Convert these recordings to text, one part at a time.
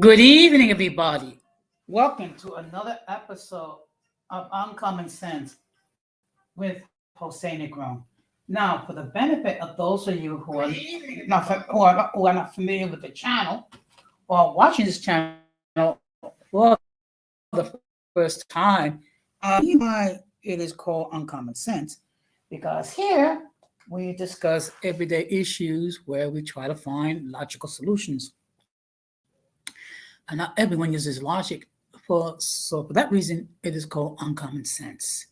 Good evening, everybody. Welcome to another episode of Uncommon Sense with Jose Negron. Now, for the benefit of those of you who are not familiar with the channel or watching this channel for the first time, why it is called Uncommon Sense, because here we discuss everyday issues where we try to find logical solutions. And not everyone uses logic, so for that reason, it is called Uncommon Sense.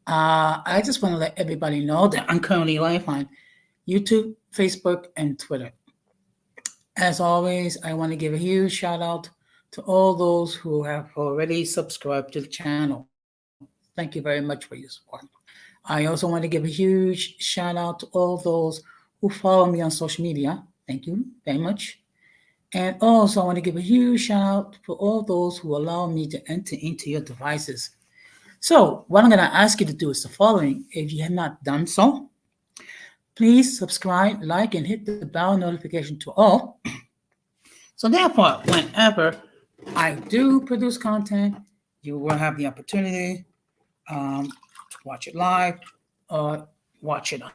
I just want to let everybody know that I'm currently live on YouTube, Facebook, and Twitter. As always, I want to give a huge shout out to all those who have already subscribed to the channel. Thank you very much for your support. I also want to give a huge shout out to all those who follow me on social media. Thank you very much. And also, I want to give a huge shout out for all those who allow me to enter into your devices. So, what I'm going to ask you to do is the following. If you have not done so, please subscribe, like, and hit the bell notification to all. So, therefore, whenever I do produce content, you will have the opportunity to watch it live or watch it on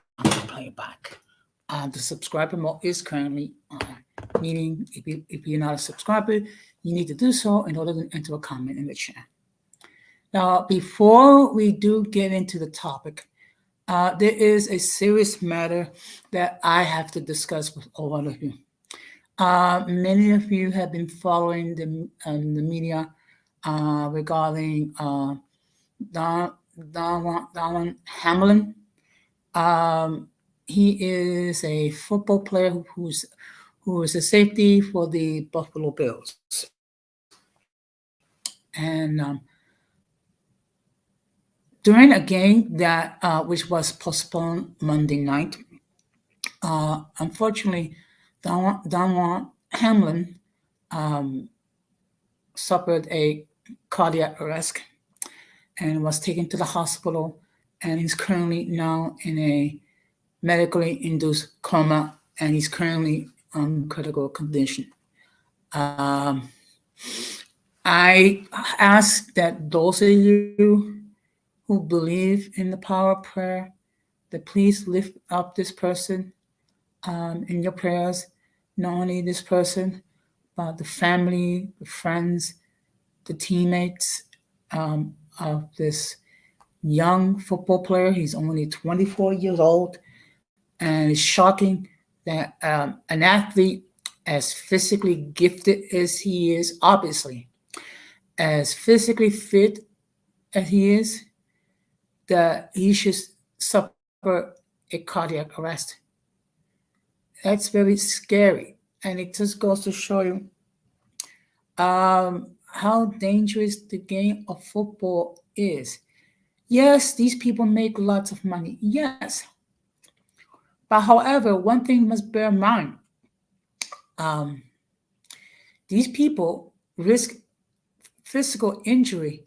playback. The subscriber mode is currently on. Meaning, if you're not a subscriber, you need to do so in order to enter a comment in the chat. Now, before we do get into the topic, there is a serious matter that I have to discuss with all of you. Many of you have been following the media regarding Donald Hamlin. He is a football player who is a safety for the Buffalo Bills. And during a game that which was postponed Monday night, unfortunately, Donald Hamlin suffered a cardiac arrest and was taken to the hospital, and he's currently now in a medically induced coma, and he's currently critical condition. I ask that those of you who believe in the power of prayer, that please lift up this person in your prayers. Not only this person, but the family, the friends, the teammates of this young football player. He's only 24 years old, and it's shocking that an athlete as physically gifted as he is, obviously, as physically fit as he is, that he should suffer a cardiac arrest. That's very scary. And it just goes to show you how dangerous the game of football is. Yes, these people make lots of money. Yes. But however, one thing must bear in mind. These people risk physical injury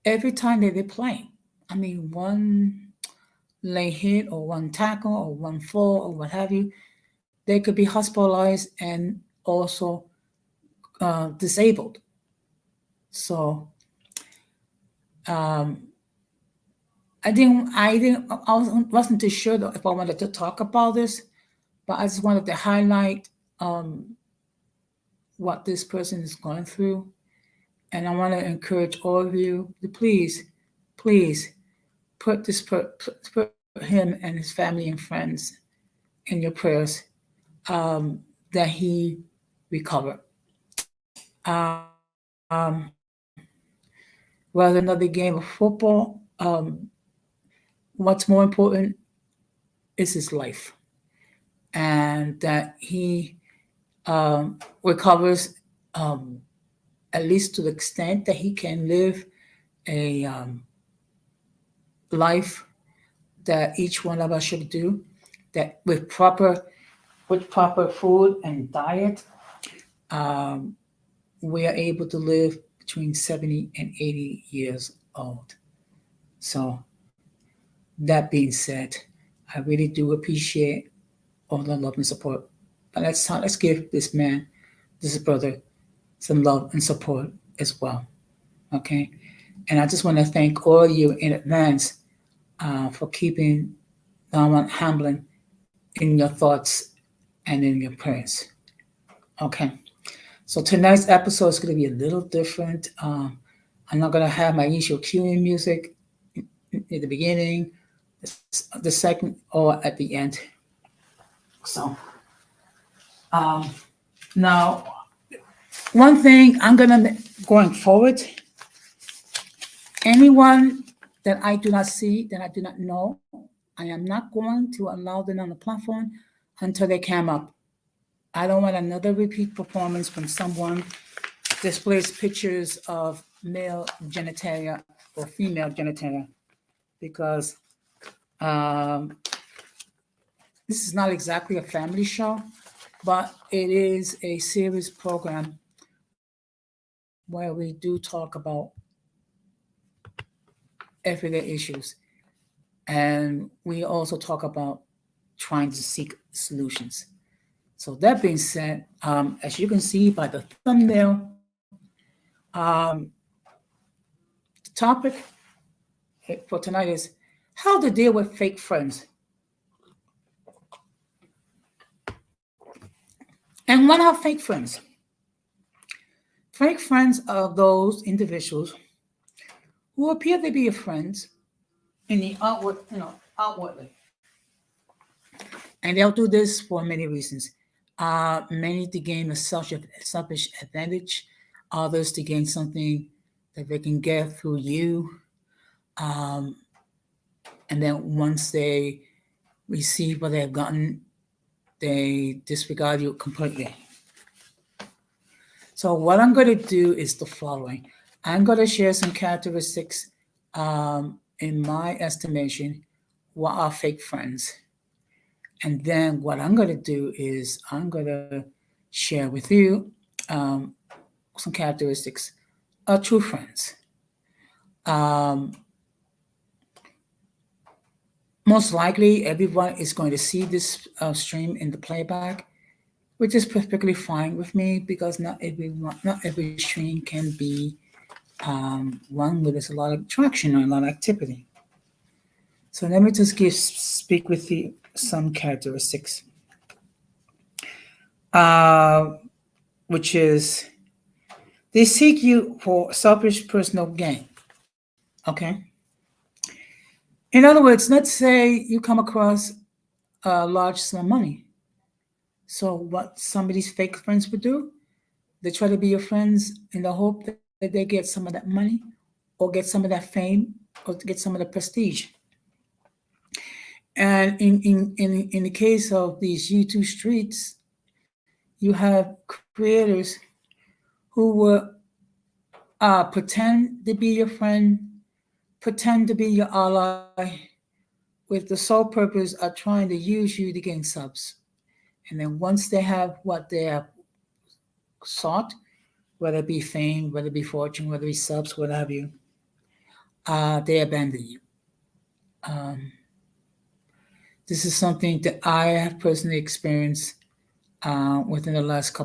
every time that they play. I mean, one lay hit or one tackle or one fall or what have you, they could be hospitalized and also disabled. So I wasn't too sure if I wanted to talk about this, but I just wanted to highlight what this person is going through. And I want to encourage all of you to please put him and his family and friends in your prayers, that he recover. Rather another game of football, what's more important is his life, and that he recovers at least to the extent that he can live a life that each one of us should do, that with proper food and diet, we are able to live between 70 and 80 years old. So that being said, I really do appreciate all the love and support. But let's give this man, this brother, some love and support as well. Okay. And I just want to thank all of you in advance for keeping Norman Hamlin in your thoughts and in your prayers. Okay. So tonight's episode is going to be a little different. I'm not going to have my usual cueing music at the beginning, the second, or at the end. So um, now, one thing I'm going to, going forward, anyone that I do not see, that I do not know, I am not going to allow them on the platform until they come up. I don't want another repeat performance from someone displays pictures of male genitalia or female genitalia because this is not exactly a family show, but it is a serious program where we do talk about everyday issues. And we also talk about trying to seek solutions. So that being said, as you can see by the thumbnail, the topic for tonight is how to deal with fake friends. And what are fake friends? Fake friends are those individuals who appear to be your friends in the outwardly. And they'll do this for many reasons. Many to gain a selfish advantage, others to gain something that they can get through you. And then once they receive what they have gotten, they disregard you completely. So what I'm going to do is the following. I'm going to share some characteristics in my estimation, what are fake friends. And then what I'm going to do is I'm going to share with you some characteristics of true friends. Um, most likely, everyone is going to see this stream in the playback, which is perfectly fine with me because not every stream can be one where there's a lot of traction or a lot of activity. So let me just speak with you some characteristics, which is they seek you for selfish personal gain. Okay. In other words, let's say you come across a large sum of money. So what some of these fake friends would do, they try to be your friends in the hope that they get some of that money or get some of that fame or to get some of the prestige. And in the case of these YouTube streets, you have creators who will pretend to be your friend, pretend to be your ally, with the sole purpose of trying to use you to gain subs. And then once they have what they have sought, whether it be fame, whether it be fortune, whether it be subs, what have you, they abandon you. Um, this is something that I have personally experienced within the last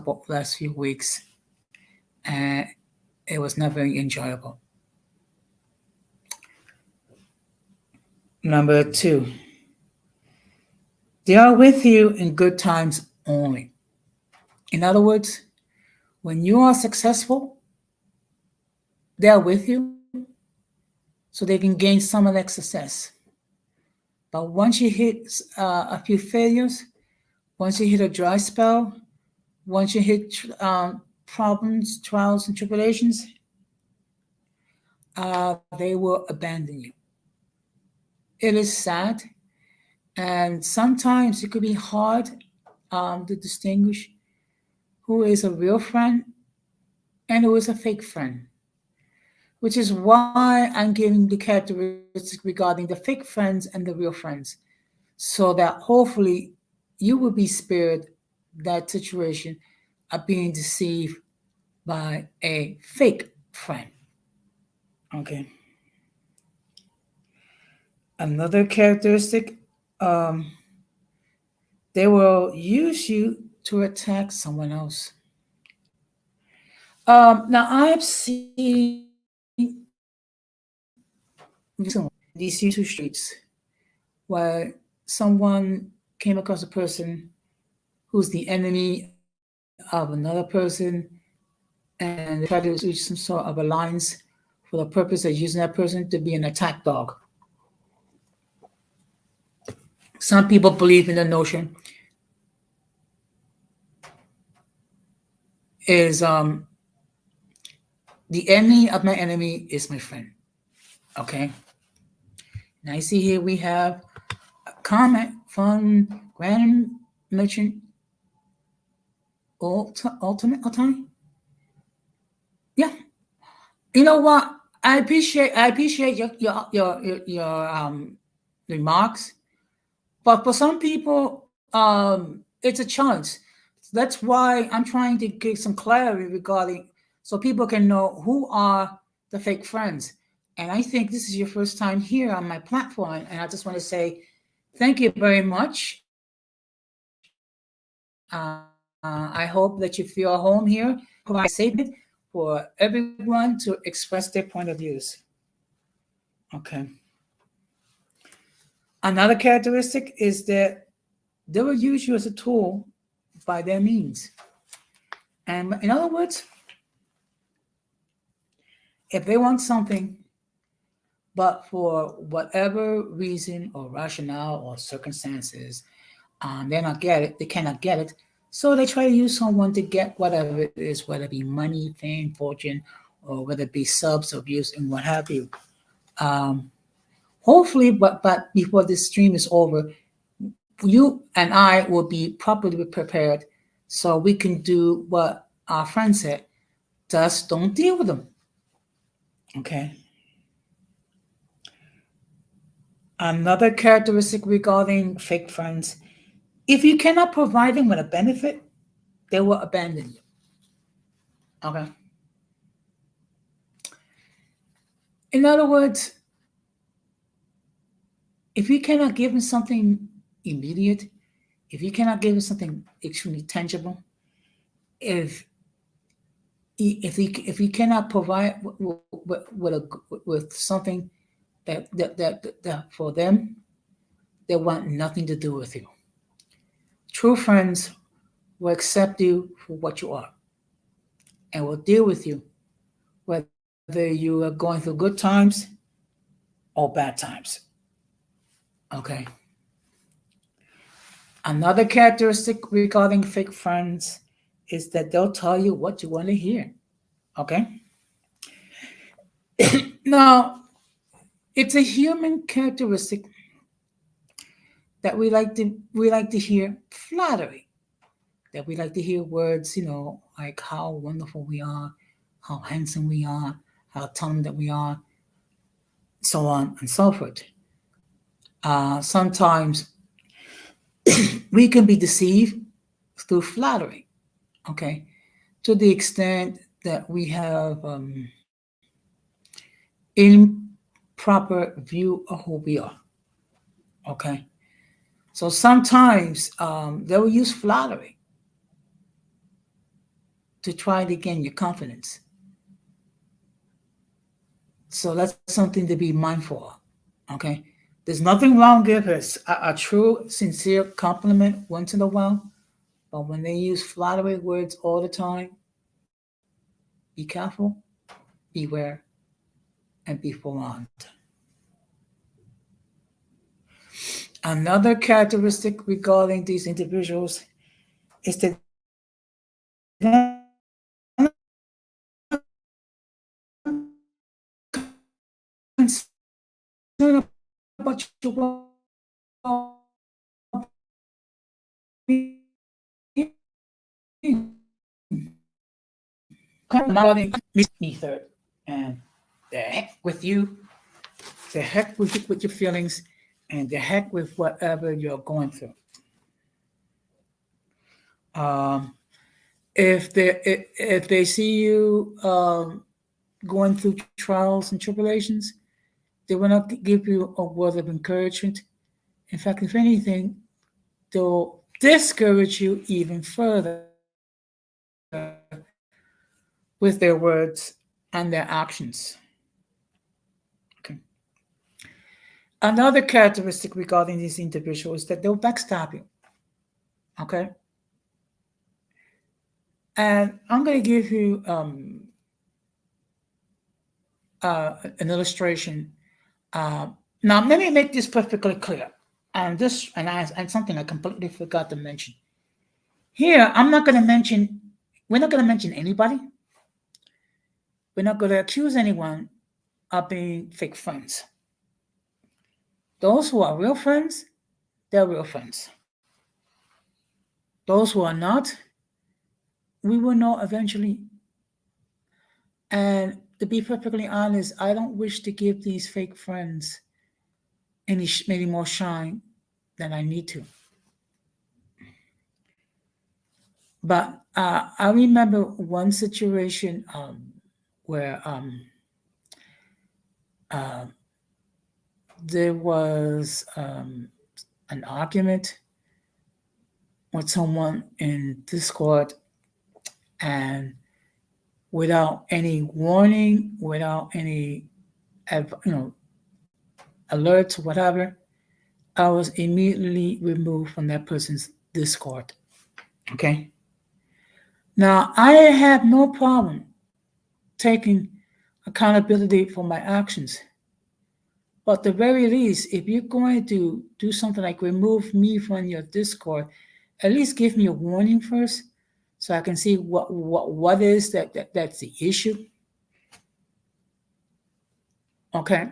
few weeks, and it was not very enjoyable. Number two, they are with you in good times only. In other words, when you are successful, they are with you so they can gain some of that success. But once you hit a few failures, once you hit a dry spell, once you hit problems, trials, and tribulations, they will abandon you. It is sad, and sometimes it could be hard to distinguish who is a real friend and who is a fake friend, which is why I'm giving the characteristics regarding the fake friends and the real friends, so that hopefully you will be spared that situation of being deceived by a fake friend. Okay. Another characteristic, um, they will use you to attack someone else. Now I've seen these YouTube streets where someone came across a person who's the enemy of another person, and they try to reach some sort of alliance for the purpose of using that person to be an attack dog. Some people believe in the notion is the enemy of my enemy is my friend. Okay. Now you see here we have a comment from Grand Merchant Ultimate Time. Yeah. You know what? I appreciate your remarks, but for some people, it's a challenge. That's why I'm trying to get some clarity regarding, so people can know who are the fake friends. And I think this is your first time here on my platform, and I just want to say thank you very much. I hope that you feel home here. Provide a safe environment for everyone to express their point of views. Okay. Another characteristic is that they will use you as a tool by their means. And in other words, if they want something, but for whatever reason or rationale or circumstances, they're not get it, they cannot get it. So they try to use someone to get whatever it is, whether it be money, fame, fortune, or whether it be subs or views and what have you. Um, Hopefully, but before this stream is over, you and I will be properly prepared so we can do what our friend said. Just don't deal with them. Okay. Another characteristic regarding fake friends, if you cannot provide them with a benefit, they will abandon you. Okay. In other words, if you cannot give them something immediate, if you cannot give them something extremely tangible, if if you cannot provide with something that for them, they want nothing to do with you. True friends will accept you for what you are and will deal with you whether you are going through good times or bad times. Okay. Another characteristic regarding fake friends is that they'll tell you what you want to hear. Okay. Now, it's a human characteristic that we like to hear flattery, that we like to hear words, like how wonderful we are, how handsome we are, how talented we are, so on and so forth. Sometimes we can be deceived through flattery, okay, to the extent that we have improper view of who we are, okay. So sometimes they will use flattery to try to gain your confidence. So that's something to be mindful of. Okay. There's nothing wrong with a true, sincere compliment once in a while, but when they use flattery words all the time, be careful, beware, and be forewarned. Another characteristic regarding these individuals is that concerned about your ether, and the heck with you, the heck with your feelings, and the heck with whatever you're going through. Um, if they see you going through trials and tribulations, they will not give you a word of encouragement. In fact, if anything, they'll discourage you even further with their words and their actions. Okay. Another characteristic regarding these individuals is that they'll backstab you. Okay. And I'm going to give you an illustration. Now, let me make this perfectly clear. And something I completely forgot to mention. Here, we're not going to mention anybody. We're not going to accuse anyone of being fake friends. Those who are real friends, they're real friends. Those who are not, we will know eventually. And to be perfectly honest, I don't wish to give these fake friends any more shine than I need to. But I remember one situation where there was an argument with someone in Discord, and without any warning, without any alerts, whatever, I was immediately removed from that person's Discord. Okay. Now, I have no problem taking accountability for my actions. But at the very least, if you're going to do something like remove me from your Discord, at least give me a warning first so I can see what is that's the issue. Okay.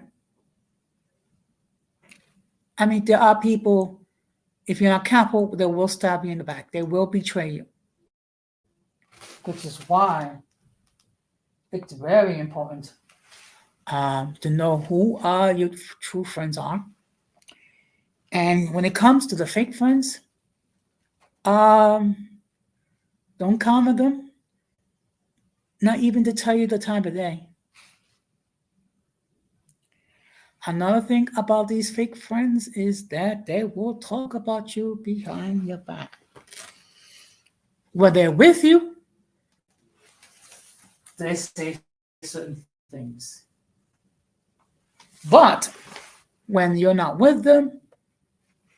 I mean, there are people, if you're not careful, they will stab you in the back. They will betray you. Which is why it's very important to know who your true friends are. And when it comes to the fake friends, don't count on them, not even to tell you the time of day. Another thing about these fake friends is that they will talk about you behind your back. When they're with you, they say certain things. But when you're not with them,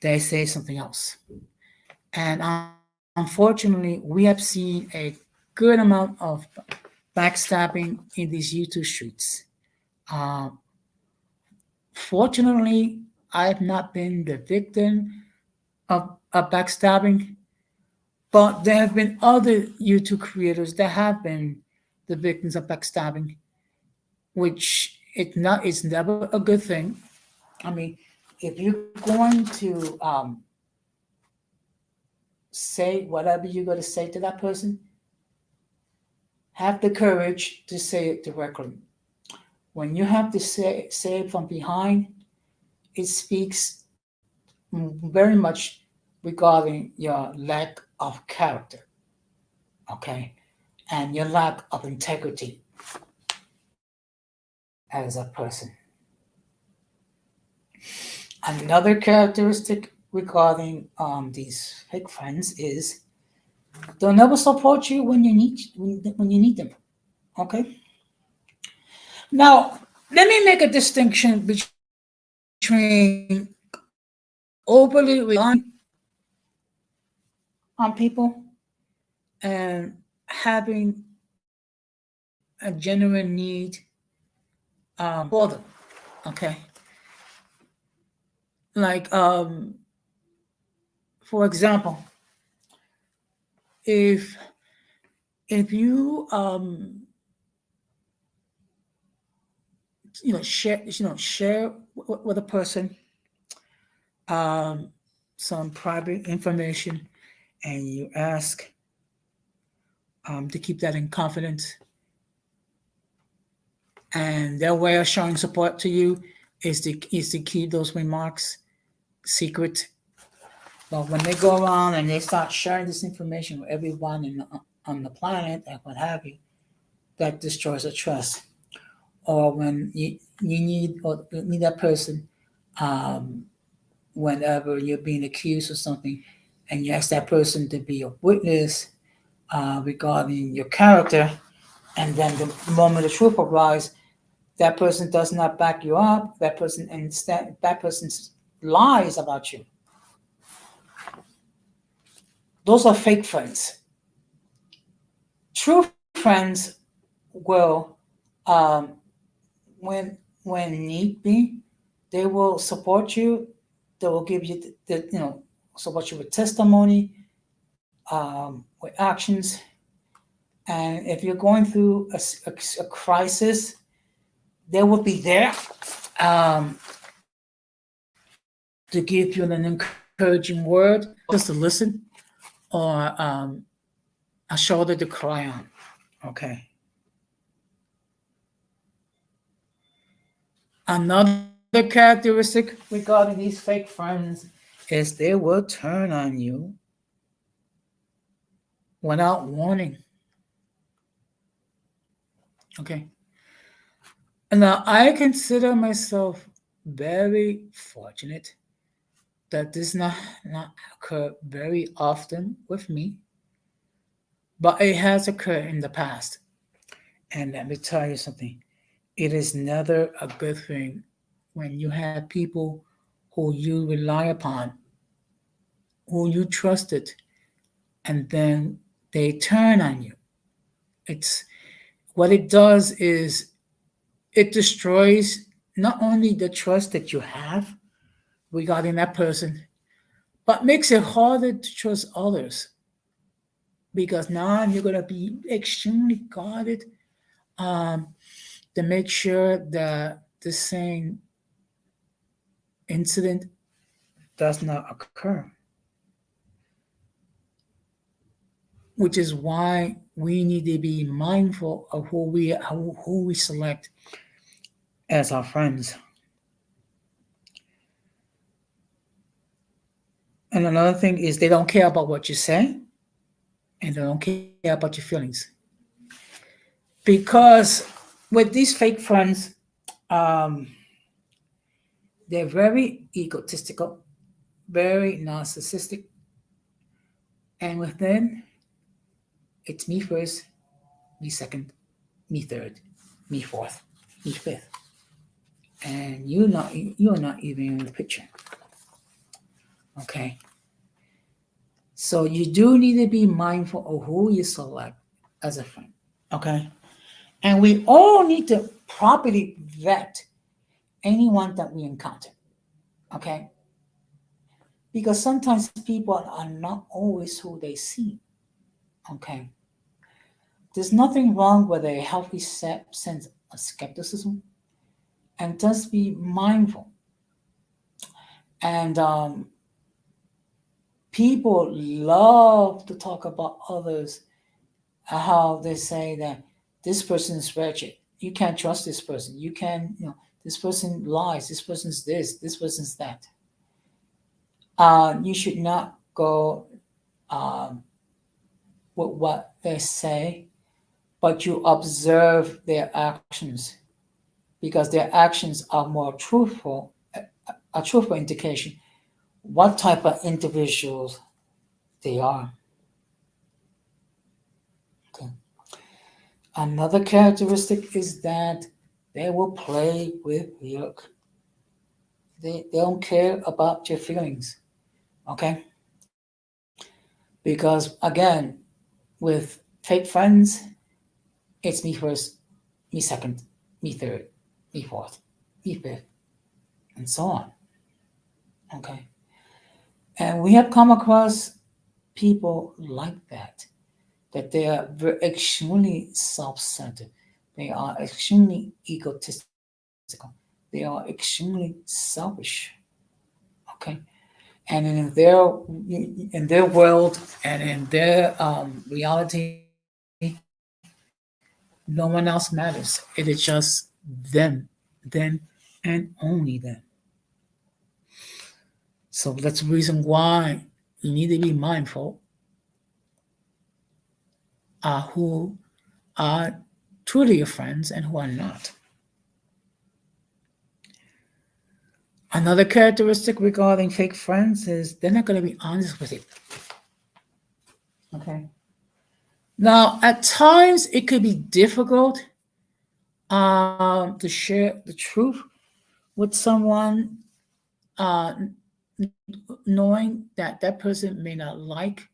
they say something else. And unfortunately, we have seen a good amount of backstabbing in these YouTube streets. Fortunately, I have not been the victim of backstabbing, but there have been other YouTube creators that have been the victims of backstabbing, which it's never a good thing. I mean, if you're going to say whatever you're going to say to that person, have the courage to say it directly. When you have to say it from behind, it speaks very much regarding your lack of character, okay, and your lack of integrity as a person. Another characteristic regarding these fake friends is they'll never support you when you need them. Okay. Now, let me make a distinction between overly relying on people and having a genuine need for them. Okay. Like, for example, if you share with a person some private information, and you ask to keep that in confidence, and their way of showing support to you is to keep those remarks secret. But when they go around and they start sharing this information with everyone on the planet and what have you, that destroys the trust. Or when you need that person, whenever you're being accused of something, and you ask that person to be a witness regarding your character, And then the moment the truth arrives, that person does not back you up. That person instead, that person lies about you. Those are fake friends. True friends will, um, when need be, they will support you. They will give you support you with testimony, with actions. And if you're going through a crisis, they will be there, um, to give you an encouraging word, just to listen, or a shoulder to cry on. Okay. Another characteristic regarding these fake friends is they will turn on you without warning. Okay. Now, I consider myself very fortunate that this not occur very often with me, but it has occurred in the past. And let me tell you something. It is never a good thing when you have people who you rely upon, who you trusted, and then they turn on you. It's what it does is it destroys not only the trust that you have regarding that person, but makes it harder to trust others because now you're going to be extremely guarded, um, to make sure that the same incident does not occur, which is why we need to be mindful of who we select as our friends. And another thing is they don't care about what you say and they don't care about your feelings. Because with these fake friends, um, they're very egotistical, very narcissistic, and within it's me first, me second, me third, me fourth, me fifth, and you're not even in the picture. Okay, so you do need to be mindful of who you select as a friend. Okay, and we all need to properly vet anyone that we encounter. Okay, because sometimes people are not always who they seem. Okay, there's nothing wrong with a healthy sense of skepticism, and just be mindful. And people love to talk about others, how they say that this person is wretched. You can't trust this person. You can, this person lies. This person's this person's that. You should not go, um, with what they say, but you observe their actions because their actions are more truthful, a truthful indication what type of individuals they are. Okay. Another characteristic is that they will play with your, they don't care about your feelings. Okay. Because again, with fake friends, it's me first, me second, me third, me fourth, me fifth, and so on. Okay. And we have come across people like that they are extremely self-centered. They are extremely egotistical. They are extremely selfish. Okay, and in their world and in their reality, no one else matters. It is just them, and only them. So that's the reason why you need to be mindful who are truly your friends and who are not. Another characteristic regarding fake friends is they're not going to be honest with you. Okay. Now, at times it could be difficult to share the truth with someone, uh, knowing that that person may not like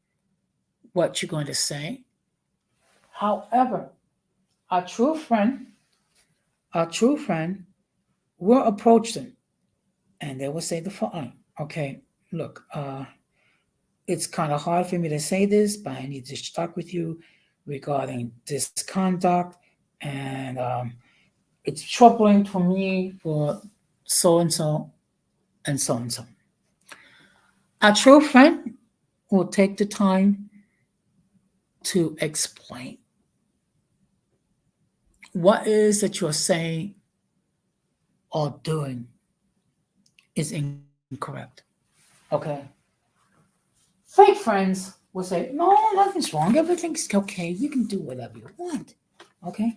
what you're going to say. However, a true friend, a true friend will approach them and they will say the following. Okay, look, it's kind of hard for me to say this, but I need to talk with you regarding this conduct, and it's troubling for me for so and so and so and so. A true friend will take the time to explain what it is that you're saying or doing is incorrect. Okay. Fake friends will say, no, nothing's wrong. Everything's okay. You can do whatever you want. Okay.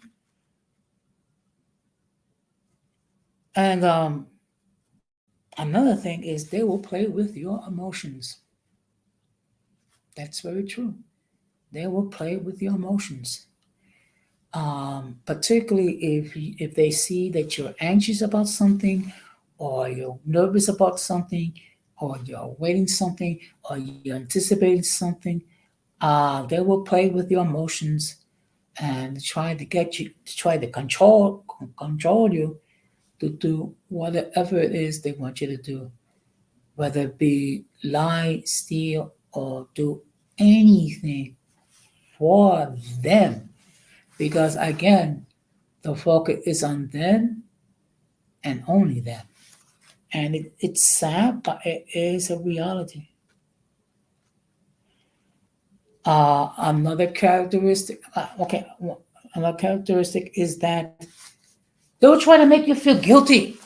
And another thing is they will play with your emotions. That's very true. They will play with your emotions. Particularly if they see that you're anxious about something, or you're nervous about something, or you're waiting something, or you're anticipating something, they will play with your emotions and try to get you to try to control you to do whatever it is they want you to do, whether it be lie, steal, or do anything for them. Because again, the focus is on them and only them. And it's sad, but it is a reality. Another characteristic, another characteristic is that they will try to make you feel guilty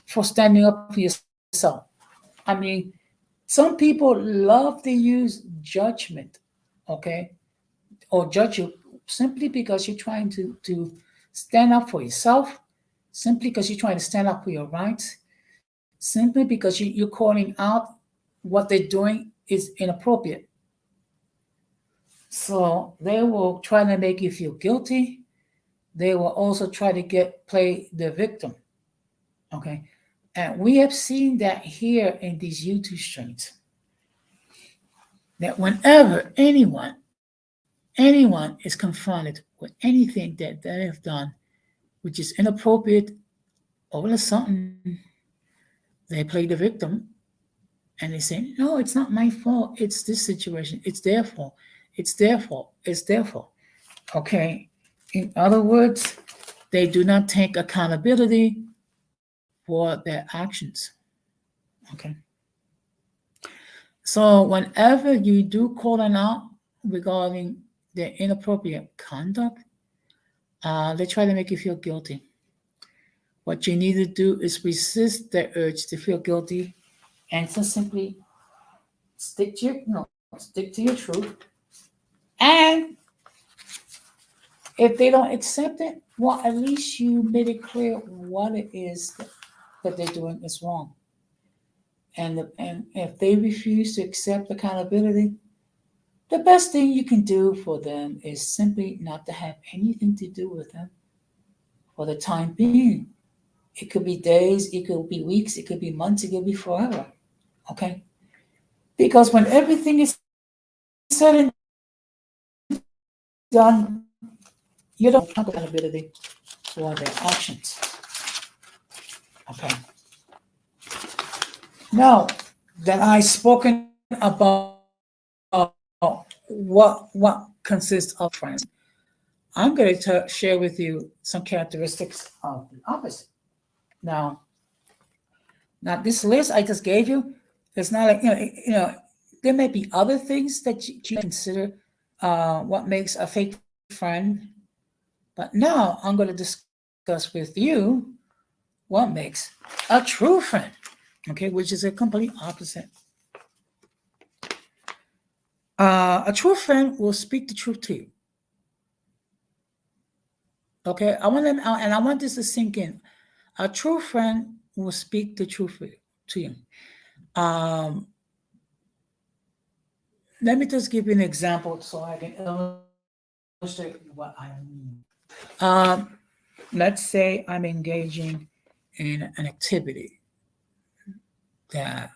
for standing up for yourself. I mean, some people love to use judgment, okay, or judge you simply because you're trying to stand up for yourself, simply because you're trying to stand up for your rights, simply because you're calling out what they're doing is inappropriate. So they will try to make you feel guilty. They will also try to play the victim. Okay. And we have seen that here in these YouTube streams. That whenever anyone is confronted with anything that they have done, which is inappropriate, all of a sudden they play the victim and they say, no, it's not my fault. It's this situation. It's their fault. It's their fault. It's their fault. Okay. In other words, they do not take accountability for their actions. Okay. So whenever you do call them out regarding their inappropriate conduct, they try to make you feel guilty. What you need to do is resist the urge to feel guilty and just simply stick to your truth. And if they don't accept it, well, at least you made it clear what it is that they're doing is wrong. And if they refuse to accept accountability, the best thing you can do for them is simply not to have anything to do with them for the time being. It could be days, it could be weeks, it could be months, it could be forever. Okay? Because when everything is said and done, you don't accountability for their actions. Okay. Now that I've spoken about what consists of friends, I'm going to share with you some characteristics of the opposite. Now, this list I just gave you is not like there may be other things that you consider what makes a fake friend, but now I'm going to discuss with you what makes a true friend. Okay, which is a complete opposite. A true friend will speak the truth to you. Okay, I want them, and I want this to sink in. A true friend will speak the truth to you. Um, Let me just give you an example so I can illustrate illustrate what I mean. Um, let's say I'm engaging in an activity that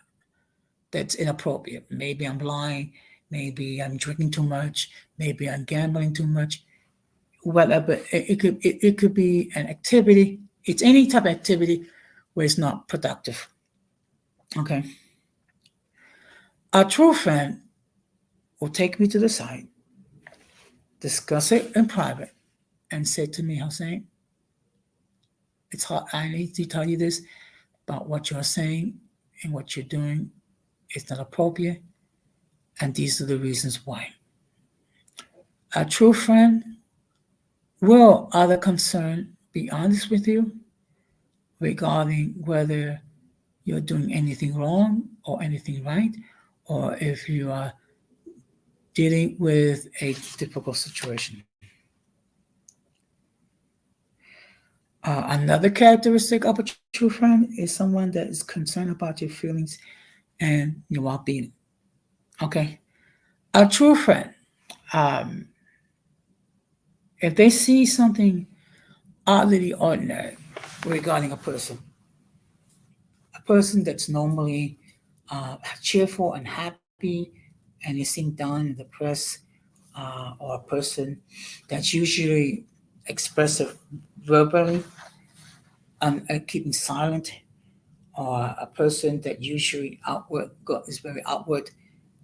that's inappropriate. Maybe I'm lying, maybe I'm drinking too much, maybe I'm gambling too much, whatever. It could be an activity. It's any type of activity where it's not productive. Okay. A true friend will take me to the side, discuss it in private, and say to me, Hussein, it's hard. I need to tell you this about what you're saying and what you're doing is not appropriate, and these are the reasons why. A true friend will, out of concern, be honest with you regarding whether you're doing anything wrong or anything right, or if you are dealing with a difficult situation. Another characteristic of a true friend is someone that is concerned about your feelings and your well-being. Okay, a true friend, um, if they see something out of the ordinary regarding a person that's normally cheerful and happy, and is seen down and depressed, or a person that's usually expressive verbally and keeping silent, or a person that usually is very outward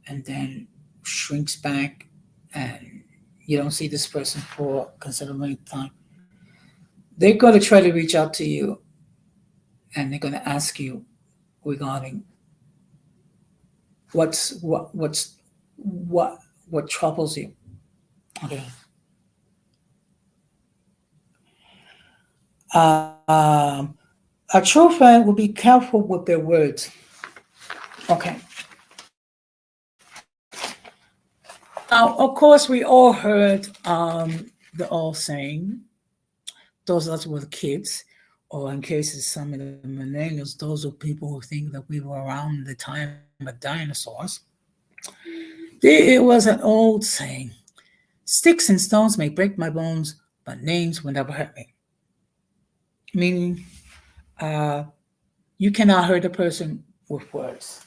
and then shrinks back, and you don't see this person for a considerable time, they're going to try to reach out to you and they're going to ask you regarding what's what what troubles you. Okay. Um, a true friend will be careful with their words. Okay. Now, of course, we all heard the old saying, those of us with kids, or in cases some of the millennials, those are people who think that we were around the time of dinosaurs. It was an old saying, sticks and stones may break my bones, but names will never hurt me. Meaning, uh, you cannot hurt a person with words.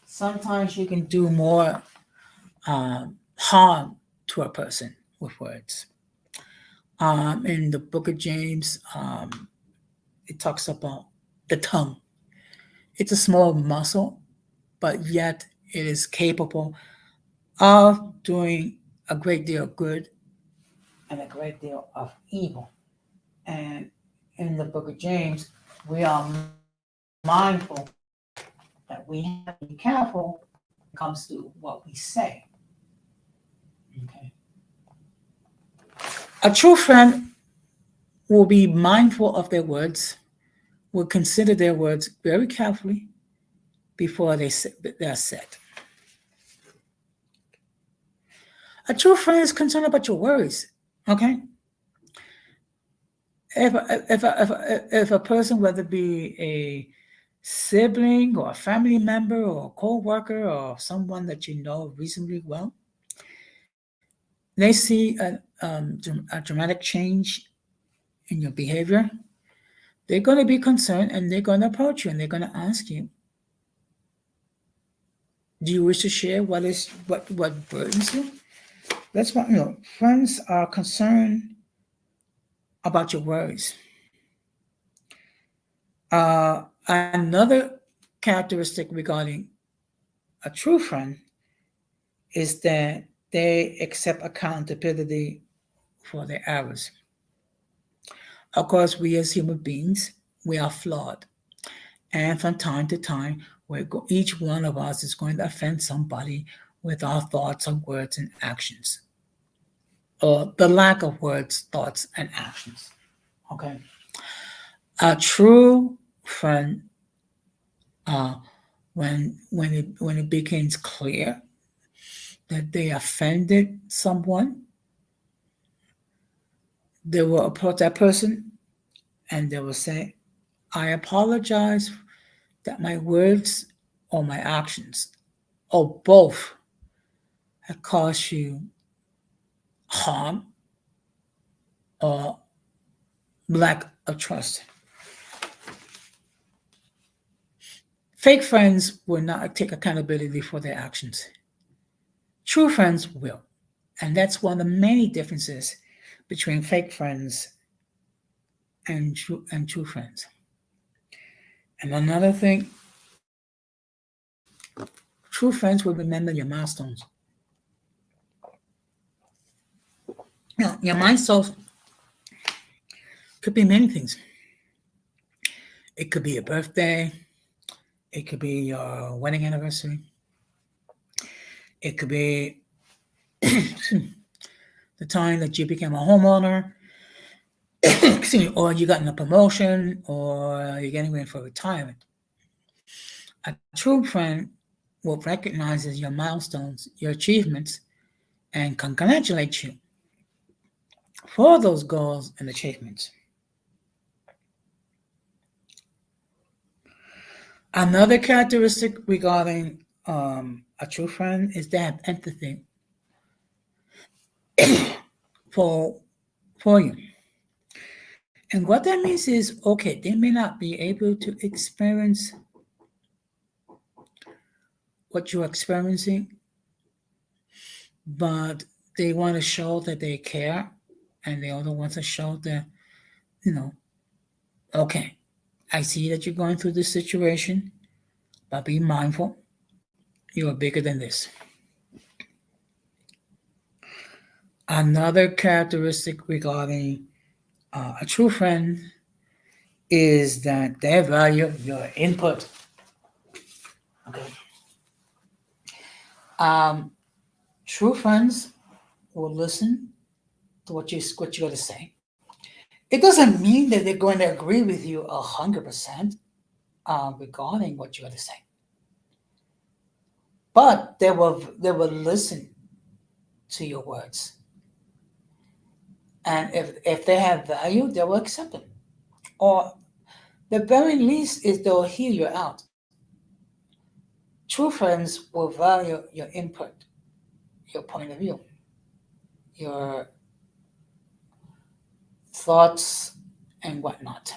Sometimes you can do more harm to a person with words. In the book of James, it talks about the tongue. It's a small muscle, but yet it is capable of doing a great deal of good and a great deal of evil. And in the book of James, we are mindful that we have to be careful when it comes to what we say. Okay. A true friend will be mindful of their words, will consider their words very carefully before they're said. A true friend is concerned about your worries. Okay. If a person, whether it be a sibling or a family member or a co-worker or someone that you know reasonably well, they see a dramatic change in your behavior, they're going to be concerned and they're going to approach you and they're going to ask you, do you wish to share what burdens you? That's why friends are concerned about your worries. Another characteristic regarding a true friend is that they accept accountability for their errors. Of course, we as human beings, we are flawed. And from time to time, each one of us is going to offend somebody with our thoughts or words and actions, or the lack of words, thoughts, and actions. Okay. A true friend, uh, when it becomes clear that they offended someone, they will approach that person and they will say, I apologize that my words or my actions or both have caused you harm or lack of trust. Fake friends will not take accountability for their actions. True friends will. And that's one of the many differences between fake friends and true friends. And another thing, true friends will remember your milestones. Now, your milestones could be many things. It could be your birthday. It could be your wedding anniversary. It could be the time that you became a homeowner, or you got in a promotion, or you're getting ready for retirement. A true friend will recognize your milestones, your achievements, and congratulate you for those goals and achievements. Another characteristic regarding a true friend is they have empathy for you. And what that means is, okay, they may not be able to experience what you're experiencing, but they want to show that they care, and they also want to show that, okay, I see that you're going through this situation, but be mindful, you are bigger than this. Another characteristic regarding a true friend is that they value your input. Okay. True friends will listen to what you're going to say. It doesn't mean that they're going to agree with you 100% regarding what you're going to say, but they will listen to your words, and if they have value, they will accept it, or the very least is they'll hear you out. True friends will value your input, your point of view, your thoughts, and whatnot.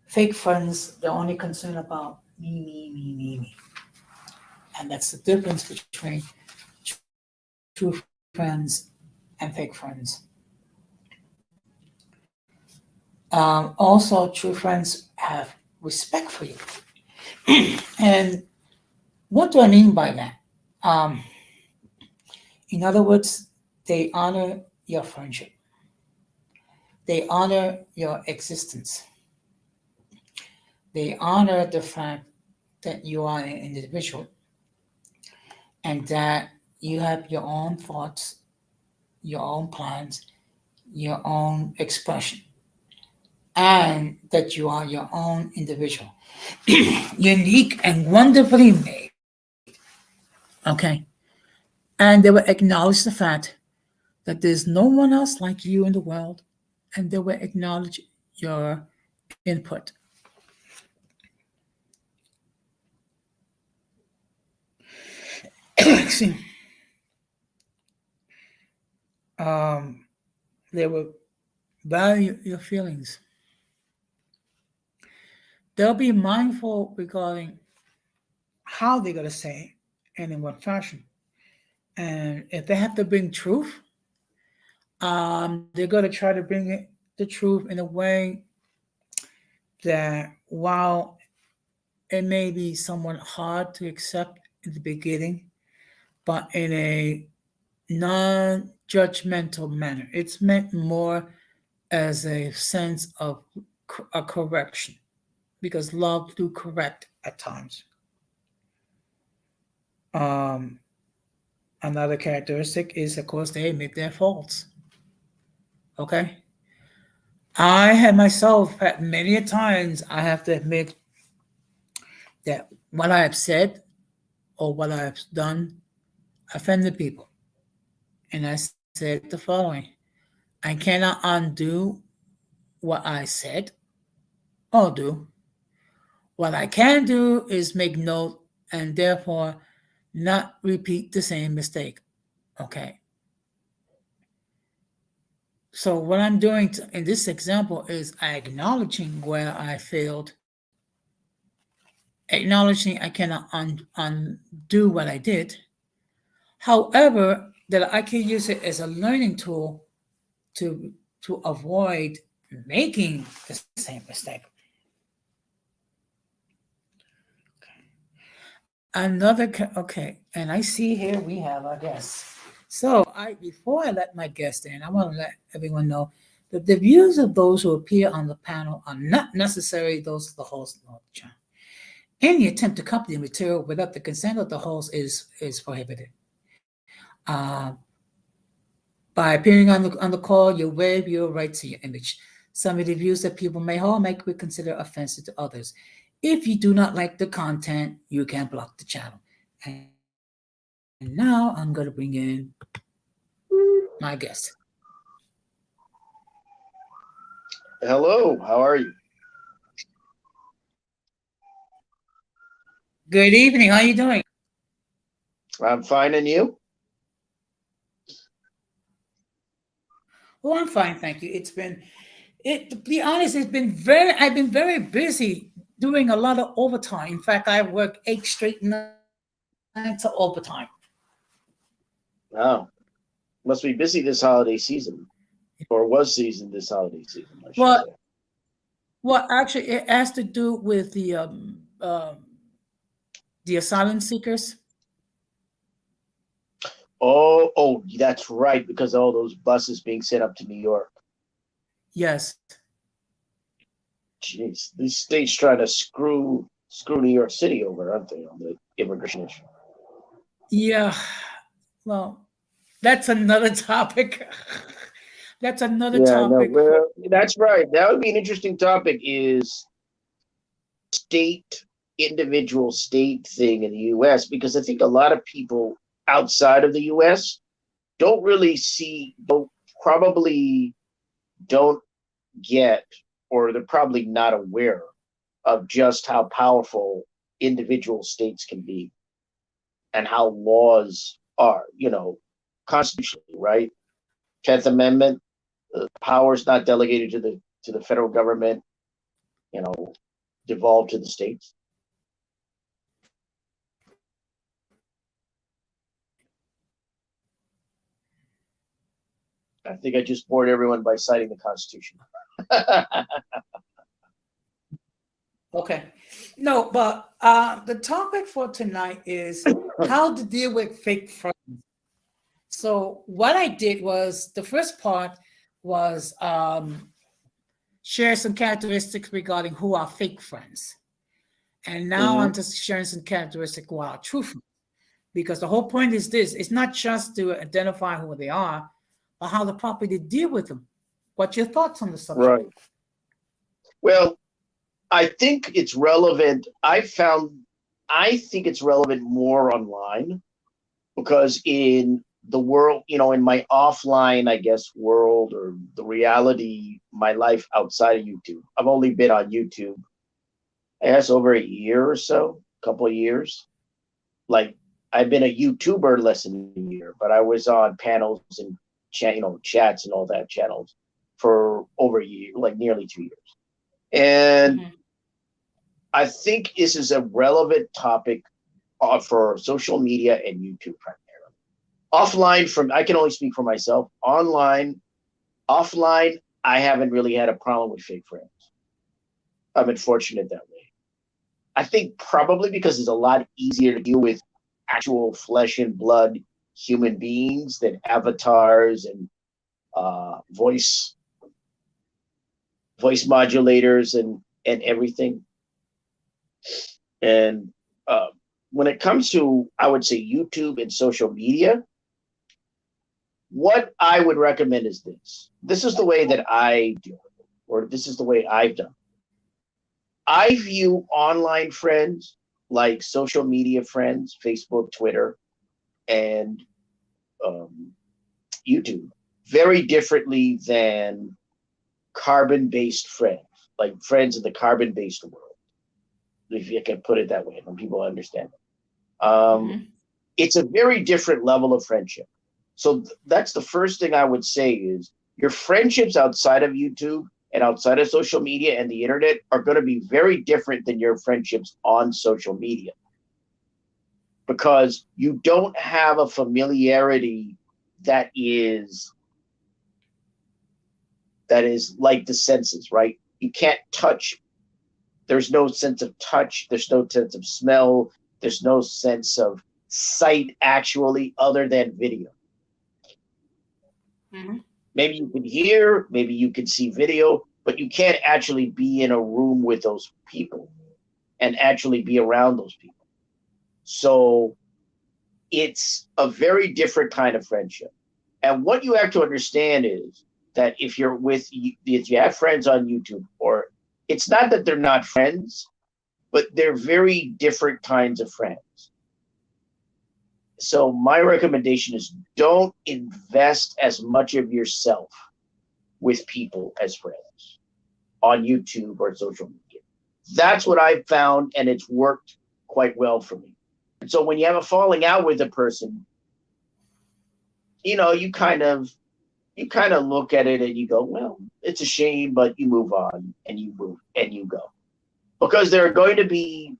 Fake friends, they're only concerned about me. And that's the difference between true friends and fake friends. Also, true friends have respect for you. And what do I mean by that? In other words, they honor your friendship. They honor your existence. They honor the fact that you are an individual and that you have your own thoughts, your own plans, your own expression, and that you are your own individual, unique and wonderfully made. Okay. And they will acknowledge the fact that there's no one else like you in the world, and they will acknowledge your input. See, they will value your feelings. They'll be mindful regarding how they're going to say and in what fashion. And if they have to bring truth, they're going to try to bring the truth in a way that while it may be somewhat hard to accept in the beginning, but in a non-judgmental manner. It's meant more as a sense of a correction, because love do correct at times. Um, Another characteristic is, of course, they admit their faults. Okay, I have myself had many a times I have to admit that what I have said or what I have done offended people, and I said the following: I cannot undo what I said or do. What I can do is make note and therefore not repeat the same mistake. Okay. So what I'm doing in this example is acknowledging where I failed, acknowledging I cannot undo what I did. However, that I can use it as a learning tool to to avoid making the same mistake. Okay, and I see here we have our guests. So I before I let my guest in, I want to let everyone know that the views of those who appear on the panel are not necessarily those of the host of the channel. Any attempt to copy the material without the consent of the host is prohibited. Uh, by appearing on the call, you waive your right to your image. Some of the views that people may hold may be considered offensive to others. If you do not like the content, you can block the channel. And now I'm going to bring in my guest. Hello, how are you? Good evening. How are you doing? I'm fine, and you? Oh, I'm fine, thank you. To be honest, I've been very busy doing a lot of overtime. In fact, I work 8 straight nights of overtime. Oh, must be busy this holiday season, or was season this holiday season, I should Well, say. well, actually, it has to do with the asylum seekers. Oh, that's right, because of all those buses being sent up to New York. Yes. Jeez, these states trying to screw New York City over, aren't they, on the immigration issue? Yeah. Well, that's another topic. That's another Yeah, I know. topic for. Well, that's right. That would be an interesting topic. Is state individual state thing in the U.S. because I think a lot of people outside of the U.S. don't really see, don't probably don't get, or they're probably not aware of just how powerful individual states can be and how laws are, constitutionally, right? 10th Amendment, the power is not delegated to the federal government, you know, devolved to the states. I think I just bored everyone by citing the Constitution. Okay. No, but the topic for tonight is how to deal with fake friends. So what I did was the first part was share some characteristics regarding who are fake friends. And now I'm Mm-hmm. just sharing some characteristics who are true friends. Because the whole point is this, it's not just to identify who they are, but how to properly deal with them. What's your thoughts on the subject? Right. Well, I think it's relevant. I think it's relevant more online because in the world, in my offline, I guess, world or the reality, my life outside of YouTube, I've only been on YouTube, I guess, over a year or so, a couple of years. Like, I've been a YouTuber less than a year, but I was on panels and chats and all that channels for over a year, like nearly 2 years. And Mhm. I think this is a relevant topic for social media and YouTube primarily. Offline, from I can only speak for myself. Offline, I haven't really had a problem with fake friends. I've been fortunate that way. I think probably because it's a lot easier to deal with actual flesh and blood human beings than avatars and voice modulators and everything. And uh, when it comes to, I would say, YouTube and social media, what I would recommend is this. This is the way that I do it, or this is the way I've done. I view online friends like social media friends, Facebook, Twitter, and um, YouTube, very differently than carbon based friends, like friends in the carbon based world, if you can put it that way, when people understand it. Mhm. It's a very different level of friendship. So that's the first thing I would say is Your friendships outside of YouTube and outside of social media and the internet are going to be very different than your friendships on social media, because you don't have a familiarity that is like the senses, right? You can't touch. There's no sense of touch. There's no sense of smell. There's no sense of sight actually, other than video. Mm-hmm. Maybe you can hear, maybe you can see video, but you can't actually be in a room with those people and actually be around those people. So it's a very different kind of friendship. And what you have to understand is that if you have friends on YouTube, or it's not that they're not friends, but they're very different kinds of friends. So my recommendation is don't invest as much of yourself with people as friends on YouTube or social media. That's what I've found, and it's worked quite well for me. And so when you have a falling out with a person, you know, you kind of look at it and you go, well, it's a shame, but you move on and you go. Because there are going to be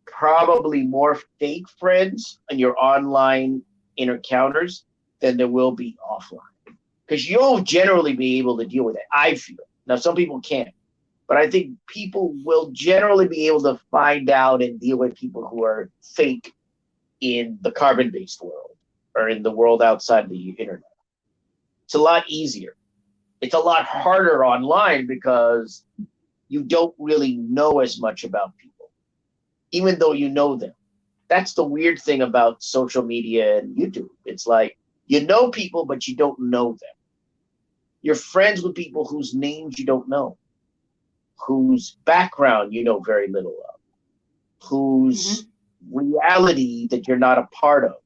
probably more fake friends in your online encounters than there will be offline. Because you'll generally be able to deal with it, I feel. Now, some people can't. But I think people will generally be able to find out and deal with people who are fake in the carbon-based world or in the world outside of the internet. It's a lot easier. It's a lot harder online because you don't really know as much about people, even though you know them. That's the weird thing about social media and YouTube. It's like you know people, but you don't know them. You're friends with people whose names you don't know, whose background you know very little of, whose reality that you're not a part of.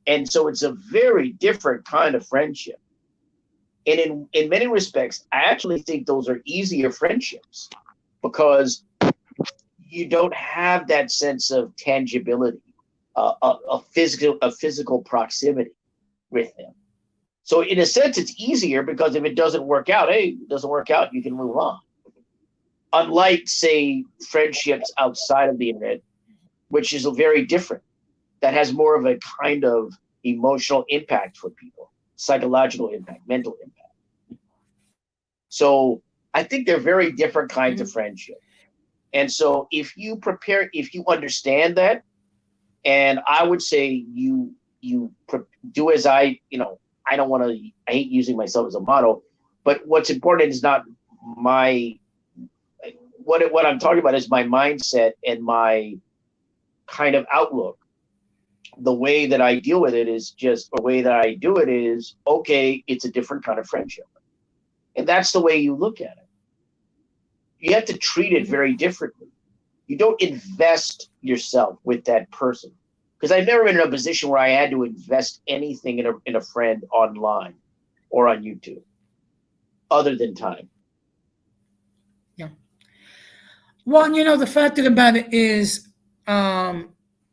And so it's a very different kind of friendship. And in many respects, I actually think those are easier friendships because you don't have that sense of tangibility, a physical proximity with them. So in a sense, it's easier because if it doesn't work out, hey, it doesn't work out, you can move on. Unlike, say, friendships outside of the internet, which is very different. That has more of a kind of emotional impact for people, psychological impact, mental impact. So I think they're very different kinds of friendship. And so if you understand that, and I would say you do as I hate using myself as a model, but what's important is not what I'm talking about is my mindset and my kind of outlook. The way that I deal with it is just a way that I do it is, okay, it's a different kind of friendship. And that's the way you look at it. You have to treat it very differently. You don't invest yourself with that person. Because I've never been in a position where I had to invest anything in a friend online or on YouTube other than time. Yeah. Well, the fact of the matter is,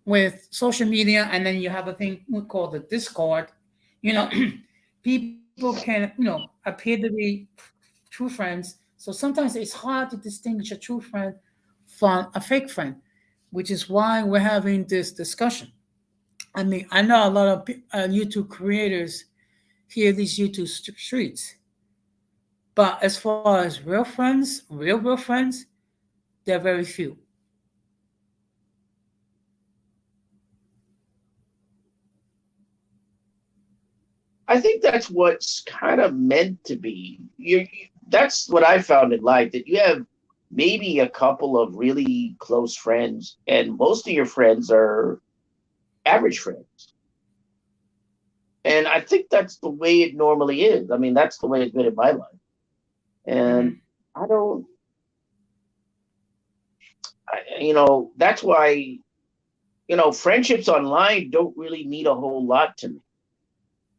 with social media, and then you have a thing we call the Discord, people can, appear to be true friends. So sometimes it's hard to distinguish a true friend from a fake friend, which is why we're having this discussion. I mean, I know a lot of YouTube creators hear these YouTube streets, but as far as real friends, real friends, they're very few. I think that's what's kind of meant to be. That's what I found in life, that you have maybe a couple of really close friends, and most of your friends are average friends. And I think that's the way it normally is. I mean, that's the way it's been in my life. And that's why, friendships online don't really mean a whole lot to me.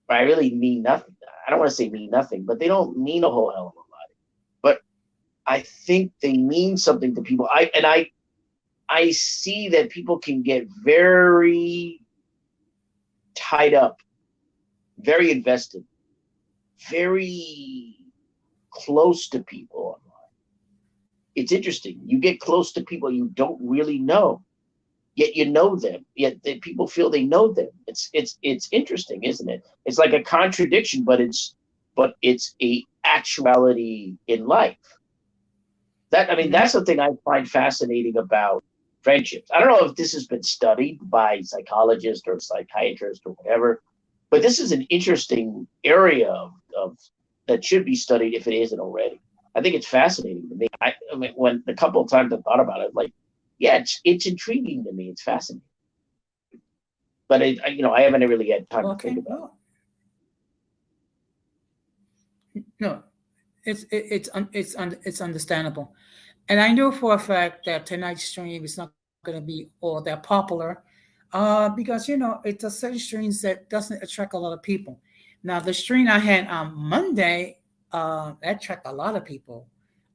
I really mean nothing. I don't want to say mean nothing, but they don't mean a whole hell of a lot. But I think they mean something to people. I see that people can get very tied up, very invested very close to people online. It's interesting. You get close to people you don't really know, yet you know them. Yet people feel they know them. It's interesting, isn't it? It's like a contradiction, but it's a actuality in life. That's the thing I find fascinating about friendships. I don't know if this has been studied by psychologists or psychiatrists or whatever, but this is an interesting area of that should be studied if it isn't already. I think it's fascinating to me. I mean, when the couple of times I thought about it, like, yeah, it's intriguing to me. It's fascinating, but I haven't really had time to think about it. No, it's understandable, and I know for a fact that tonight's stream is not going to be all that popular, because it's a set of streams that doesn't attract a lot of people. Now the stream I had on Monday, that attracted a lot of people.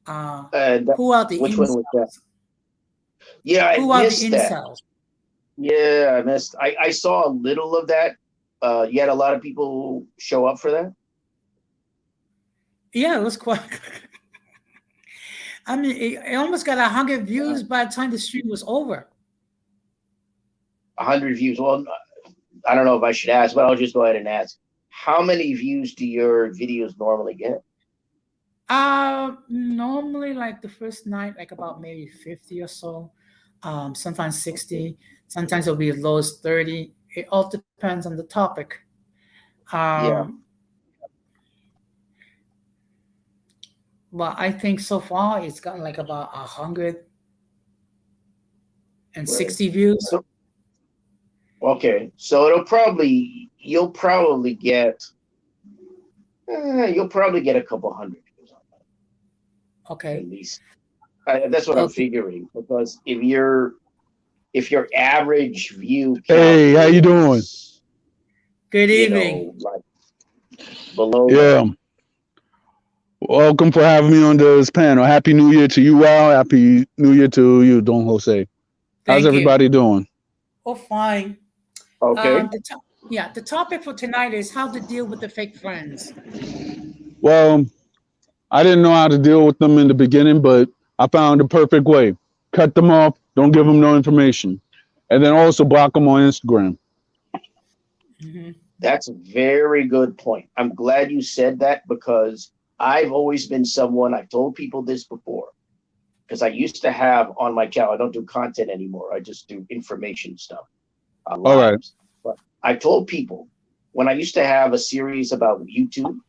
Who are the which one was that? Yeah, I missed that. Yeah, I missed. I saw a little of that. You had a lot of people show up for that. Yeah, it was quite. I mean, it almost got 100 views by the time the stream was over. 100 views. Well, I don't know if I should ask, but I'll just go ahead and ask. How many views do your videos normally get? Normally, like the first night, like about maybe 50 or so. Sometimes 60. Sometimes it'll be as low as 30. It all depends on the topic. Yeah. Well, I think so far it's gotten like about 160 views. Okay, so you'll probably get a couple hundred views on that. Okay. At least that's what I'm figuring, because if your average view. Hey, how you doing? Good evening. Like below. Yeah. Welcome for having me on this panel. Happy New Year to you all. Happy New Year to you, Don Jose. How's everybody doing? Oh, fine. Okay. The topic for tonight is how to deal with the fake friends. Well, I didn't know how to deal with them in the beginning, but I found the perfect way. Cut them off. Don't give them no information. And then also block them on Instagram. Mm-hmm. That's a very good point. I'm glad you said that, because I've always been someone, I've told people this before, because I used to have on my channel, I don't do content anymore. I just do information stuff. All right. But I told people when I used to have a series about YouTube,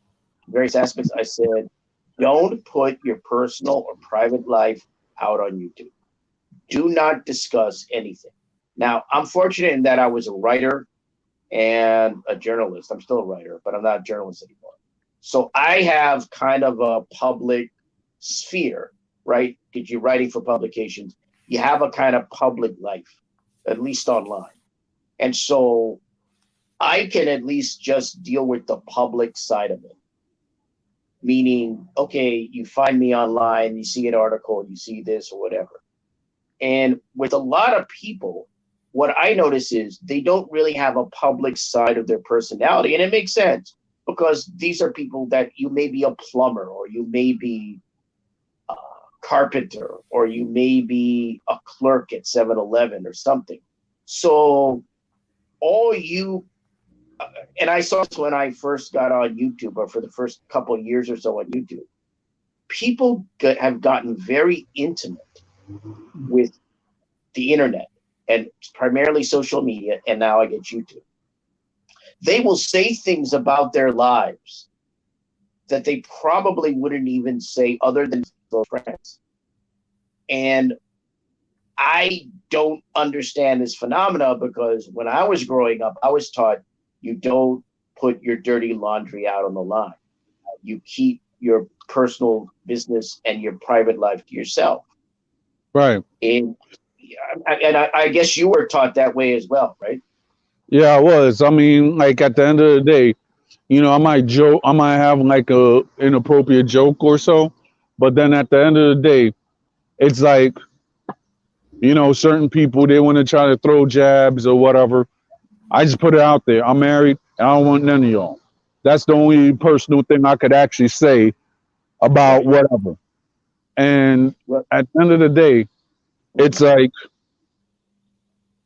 various aspects, I said, don't put your personal or private life out on YouTube. Do not discuss anything. Now, I'm fortunate in that I was a writer and a journalist. I'm still a writer, but I'm not a journalist anymore. So I have kind of a public sphere, right? Because you're writing for publications. You have a kind of public life, at least online. And so I can at least just deal with the public side of it. Meaning, okay, you find me online, you see an article, you see this or whatever. And with a lot of people, what I notice is they don't really have a public side of their personality. And it makes sense, because these are people that you may be a plumber, or you may be a carpenter, or you may be a clerk at 7-Eleven or something. So and I saw this when I first got on YouTube, or for the first couple of years or so on YouTube, people have gotten very intimate with the internet, and primarily social media, and now I get YouTube. They will say things about their lives that they probably wouldn't even say other than those friends. And I don't understand this phenomena, because when I was growing up, I was taught you don't put your dirty laundry out on the line. You keep your personal business and your private life to yourself. Right. And I guess you were taught that way as well, right? Yeah, I was. I mean, like at the end of the day, I might joke, I might have like a inappropriate joke or so, but then at the end of the day, it's like, certain people, they want to try to throw jabs or whatever. I just put it out there. I'm married and I don't want none of y'all. That's the only personal thing I could actually say about Right. whatever. And Well, at the end of the day, it's like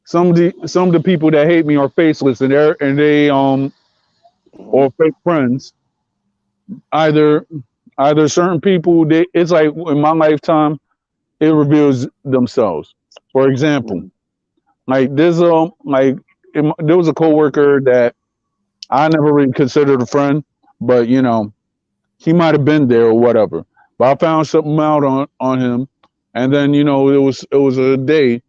some of the people that hate me are faceless, and they mhm. or fake friends. Either certain people, it's like in my lifetime it reveals themselves. For example, Mhm. like there was a coworker that I never really considered a friend, but he might have been there or whatever. But I found something out on him, and then it was a day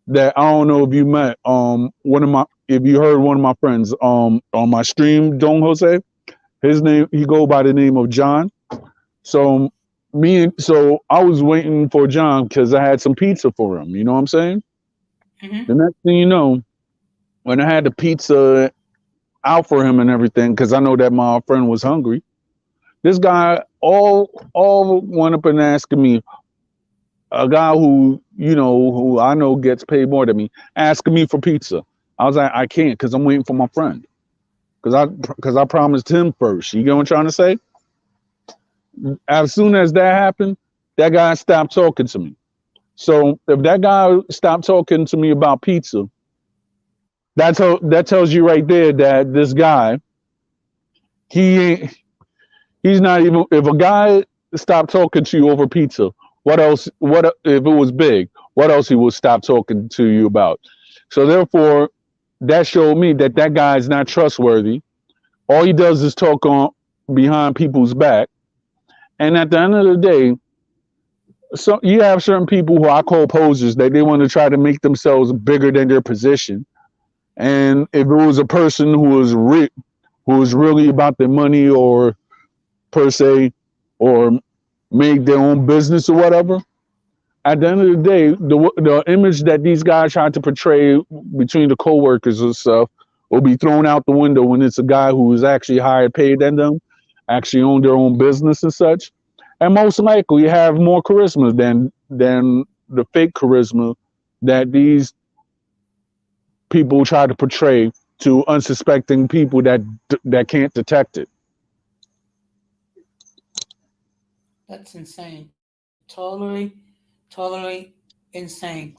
that I don't know if you met one of my if you heard one of my friends on my stream, Don Jose. His name, he go by the name of John. So so I was waiting for John because I had some pizza for him. You know what I'm saying? Hmm. The next thing you know, when I had the pizza out for him and everything, because I know that my friend was hungry, this guy all went up and asking me, a guy who I know gets paid more than me, asking me for pizza. I was like, I can't because I'm waiting for my friend. Because I promised him first. You get what I'm trying to say? As soon as that happened, that guy stopped talking to me. So if that guy stopped talking to me about pizza, that tells you right there that this guy, he ain't he's not even, if a guy stopped talking to you over pizza, what else, what if it was big, what else he would stop talking to you about? So therefore, that showed me that that guy is not trustworthy. All he does is talk on behind people's back. And at the end of the day, so you have certain people who I call posers, that they want to try to make themselves bigger than their position. And if it was a person who was really about their money, or per se, or make their own business or whatever, at the end of the day, the image that these guys try to portray between the coworkers and stuff will be thrown out the window when it's a guy who is actually higher paid than them, actually own their own business and such, and most likely have more charisma than the fake charisma that these people try to portray to unsuspecting people that can't detect it. That's insane. Totally, totally insane.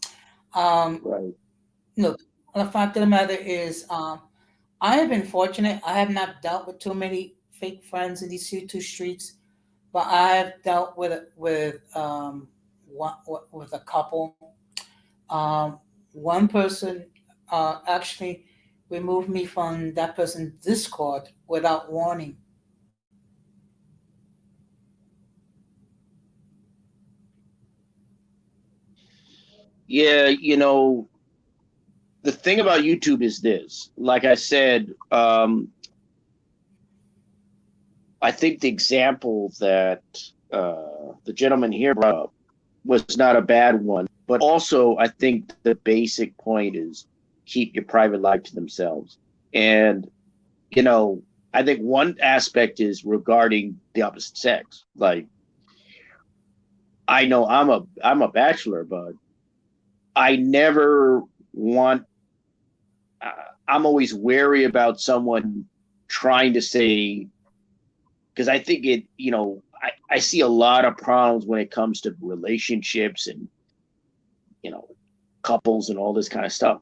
Um, Right. Look, the fact of the matter is, I have been fortunate. I have not dealt with too many fake friends in these two streets, but I have dealt with a couple. Um, One person actually removed me from that person's Discord without warning. Yeah, the thing about YouTube is this. Like I said, I think the example that the gentleman here brought up was not a bad one. But also, I think the basic point is keep your private life to themselves. And, you know, I think one aspect is regarding the opposite sex. Like, I know I'm a bachelor, but I never want. Uh, I'm always wary about someone trying to say, because I think I see a lot of problems when it comes to relationships and you know couples and all this kind of stuff.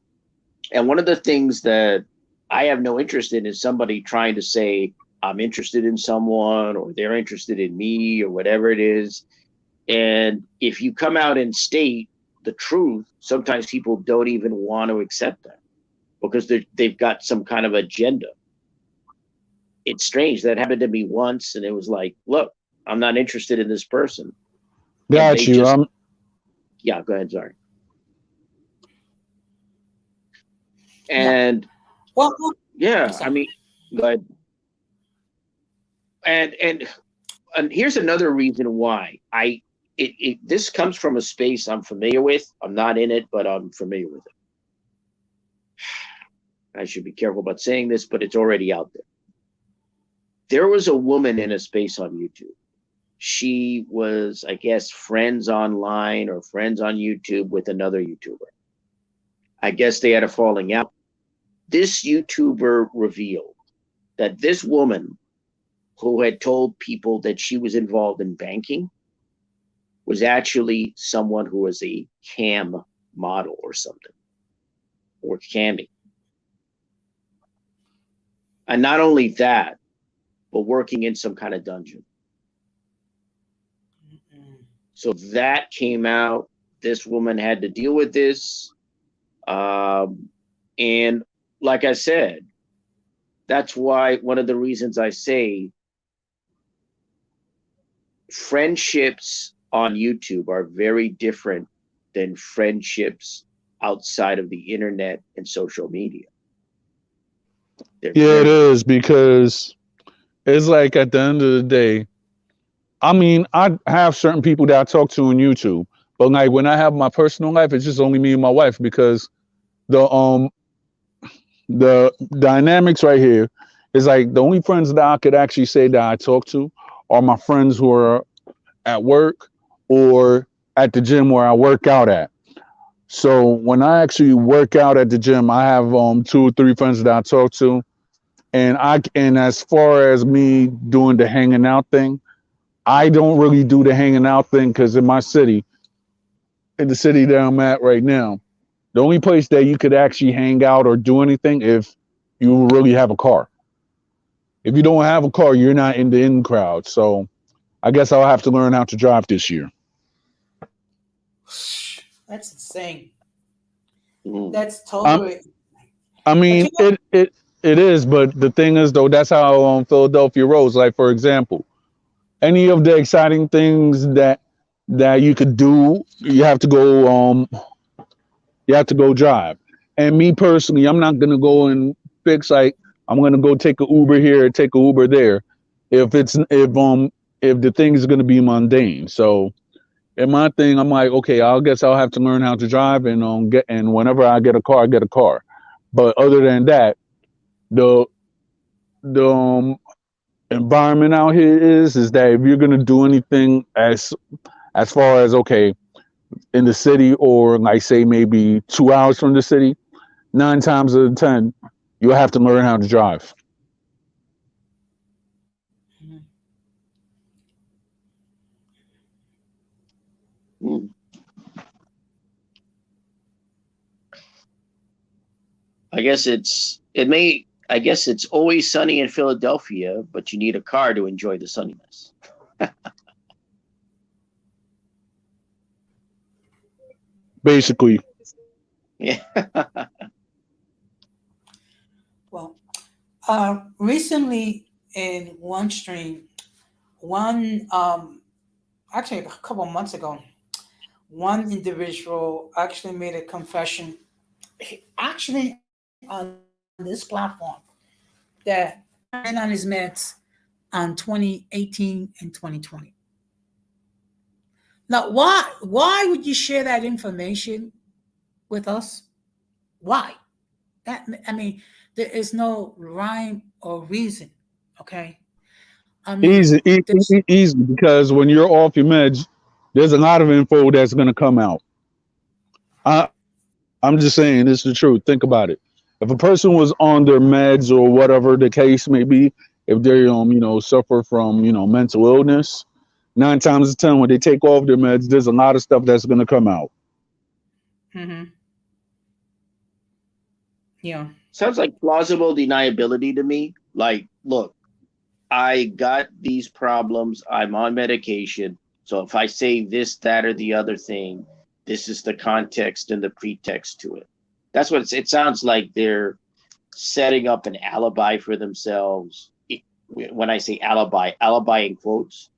And one of the things that I have no interest in is somebody trying to say I'm interested in someone or they're interested in me or whatever it is. And if you come out and state the truth, sometimes people don't even want to accept that because they've got some kind of agenda. It's strange. That happened to me once, and it was like, look, I'm not interested in this person. And Got they you. just, yeah, go ahead, sorry. Yeah. And I'm yeah, I sorry. mean, go ahead. And here's another reason why this comes from a space I'm familiar with. I'm not in it, but I'm familiar with it. I should be careful about saying this, but it's already out there. There was a woman in a space on YouTube. She was, I guess, friends online or friends on YouTube with another YouTuber. I guess they had a falling out. This YouTuber revealed that this woman who had told people that she was involved in banking was actually someone who was a cam model or something, or camming. And not only that, but working in some kind of dungeon. So that came out. This woman had to deal with this. And like I said, that's why one of the reasons I say friendships on YouTube are very different than friendships outside of the internet and social media. Yeah, it is, because it's like at the end of the day, I mean, I have certain people that I talk to on YouTube, but like when I have my personal life, it's just only me and my wife, because the dynamics right here is like the only friends that I could actually say that I talk to are my friends who are at work or at the gym where I work out at. So when I actually work out at the gym, I have 2 or 3 friends that I talk to, and as far as me doing the hanging out thing, I don't really do the hanging out thing, because in my city, in the city that I'm at right now, the only place that you could actually hang out or do anything if you really have a car. If you don't have a car, you're not in the in crowd. So I guess I'll have to learn how to drive this year. That's insane. Mm. That's totally. I mean, it is, but the thing is, though, that's how Philadelphia rolls. Like, for example, any of the exciting things that you could do, you have to go drive. And me personally, I'm not gonna go and fix, like, I'm gonna go take a Uber here, take a Uber there, if the thing is gonna be mundane. So in my thing, I'm like, okay, I guess I'll have to learn how to drive, and whenever I get a car, I get a car. But other than that, the environment out here is that if you're gonna do anything as far as, okay, in the city, or like say maybe 2 hours from the city, 9 times out of 10, you'll have to learn how to drive. Mm. I guess it's always sunny in Philadelphia, but you need a car to enjoy the sunniness. Basically. Yeah. Well, recently in one stream, actually a couple of months ago, one individual actually made a confession, actually on this platform, that went on his meds on 2018 and 2020. Now, why would you share that information with us? Why? I mean, there is no rhyme or reason. Okay. I mean, Easy, because when you're off your meds, there's a lot of info that's gonna come out. I'm just saying, it's the truth. Think about it. If a person was on their meds or whatever the case may be, if they suffer from mental illness, 9 times out of 10 when they take off their meds, there's a lot of stuff that's gonna come out. mm-hmm. Yeah. Sounds like plausible deniability to me. Like, look, I got these problems. I'm on medication. So if I say this, that, or the other thing, this is the context and the pretext to it. That's what it sounds like. They're setting up an alibi for themselves. When I say alibi in quotes,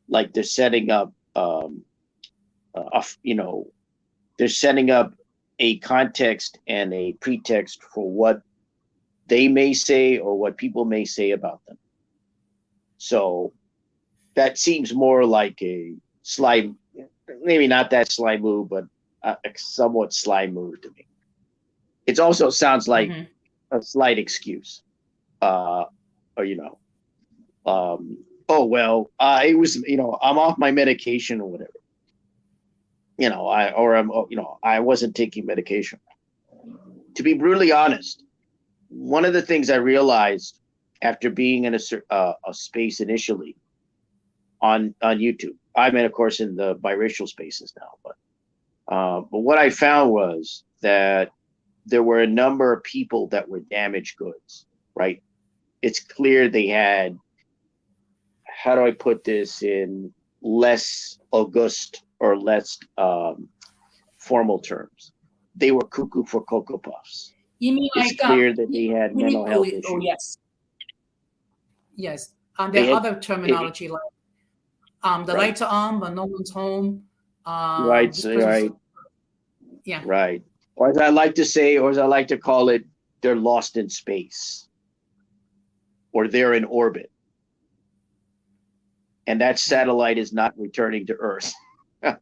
like they're setting up, they're setting up a context and a pretext for what they may say or what people may say about them. So that seems more like a sly, maybe not that sly move, but a somewhat sly move to me. It also sounds like a slight excuse. Oh, well, I was, I'm off my medication or whatever. I wasn't taking medication. To be brutally honest, one of the things I realized after being in a space initially on YouTube. I'm in, of course, in the biracial spaces now, but what I found was that there were a number of people that were damaged goods, right? It's clear they had, how do I put this in less august or less formal terms? They were cuckoo for Cocoa Puffs. You mean It's like clear that they had mental health issues. Oh yes, yes. They There are had- other terminology like the Right. lights are on but no one's home. Right, this so, person's- right, Yeah. right. Or as I like to say, or as I like to call it, they're lost in space. Or they're in orbit. And that satellite is not returning to Earth. There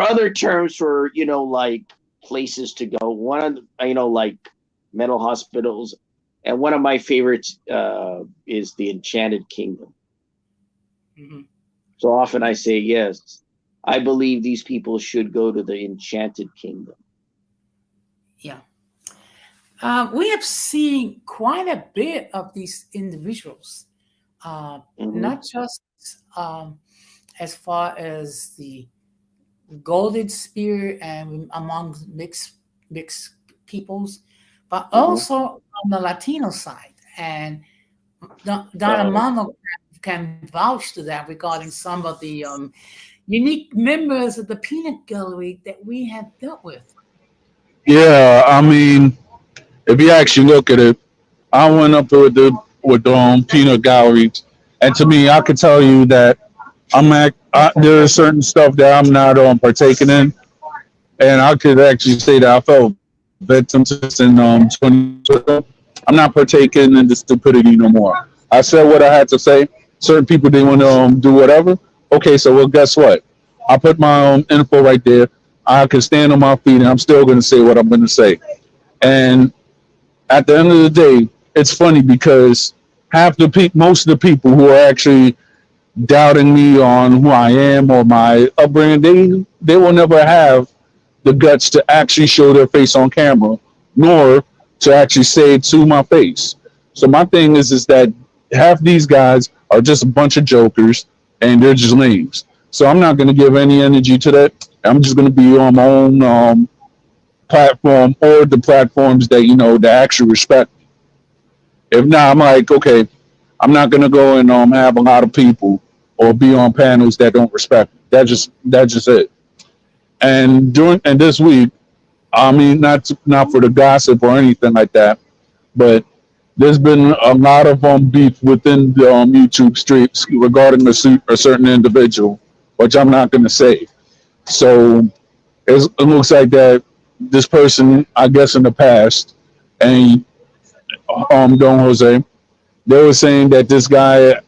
are other terms for, like places to go. One of the, like mental hospitals. And one of my favorites is the Enchanted Kingdom. Mhm. So often I say, yes, I believe these people should go to the Enchanted Kingdom. Yeah. We have seen quite a bit of these individuals, Mhm. not just as far as the golden spirit and among mixed peoples, but also on the Latino side. And Don Armando can vouch to that regarding some of the unique members of the peanut gallery that we have dealt with. Yeah, I mean, if you actually look at it, I went up with the peanut gallery, and to me, I could tell you that there's certain stuff that I'm not partaking in, and I could actually say that I felt victim to this in 2020. I'm not partaking in the stupidity no more. I said what I had to say. Certain people they want to do whatever. Okay, so well, guess what? I put my info right there. I can stand on my feet, and I'm still going to say what I'm going to say. And at the end of the day, it's funny because most of the people who are actually doubting me on who I am or my upbringing, they will never have the guts to actually show their face on camera, nor to actually say it to my face. So my thing is that half these guys are just a bunch of jokers and they're just lames. So I'm not going to give any energy to that. I'm just going to be on my own platform or the platforms that that actually respect me. If not, I'm like, okay, I'm not going to go and have a lot of people or be on panels that don't respect me. That's just it. And this week, I mean, not for the gossip or anything like that, but there's been a lot of beef within the YouTube streets regarding a certain individual, which I'm not going to say. So it looks like that this person, I guess, in the past, and Don Jose, they were saying that this guy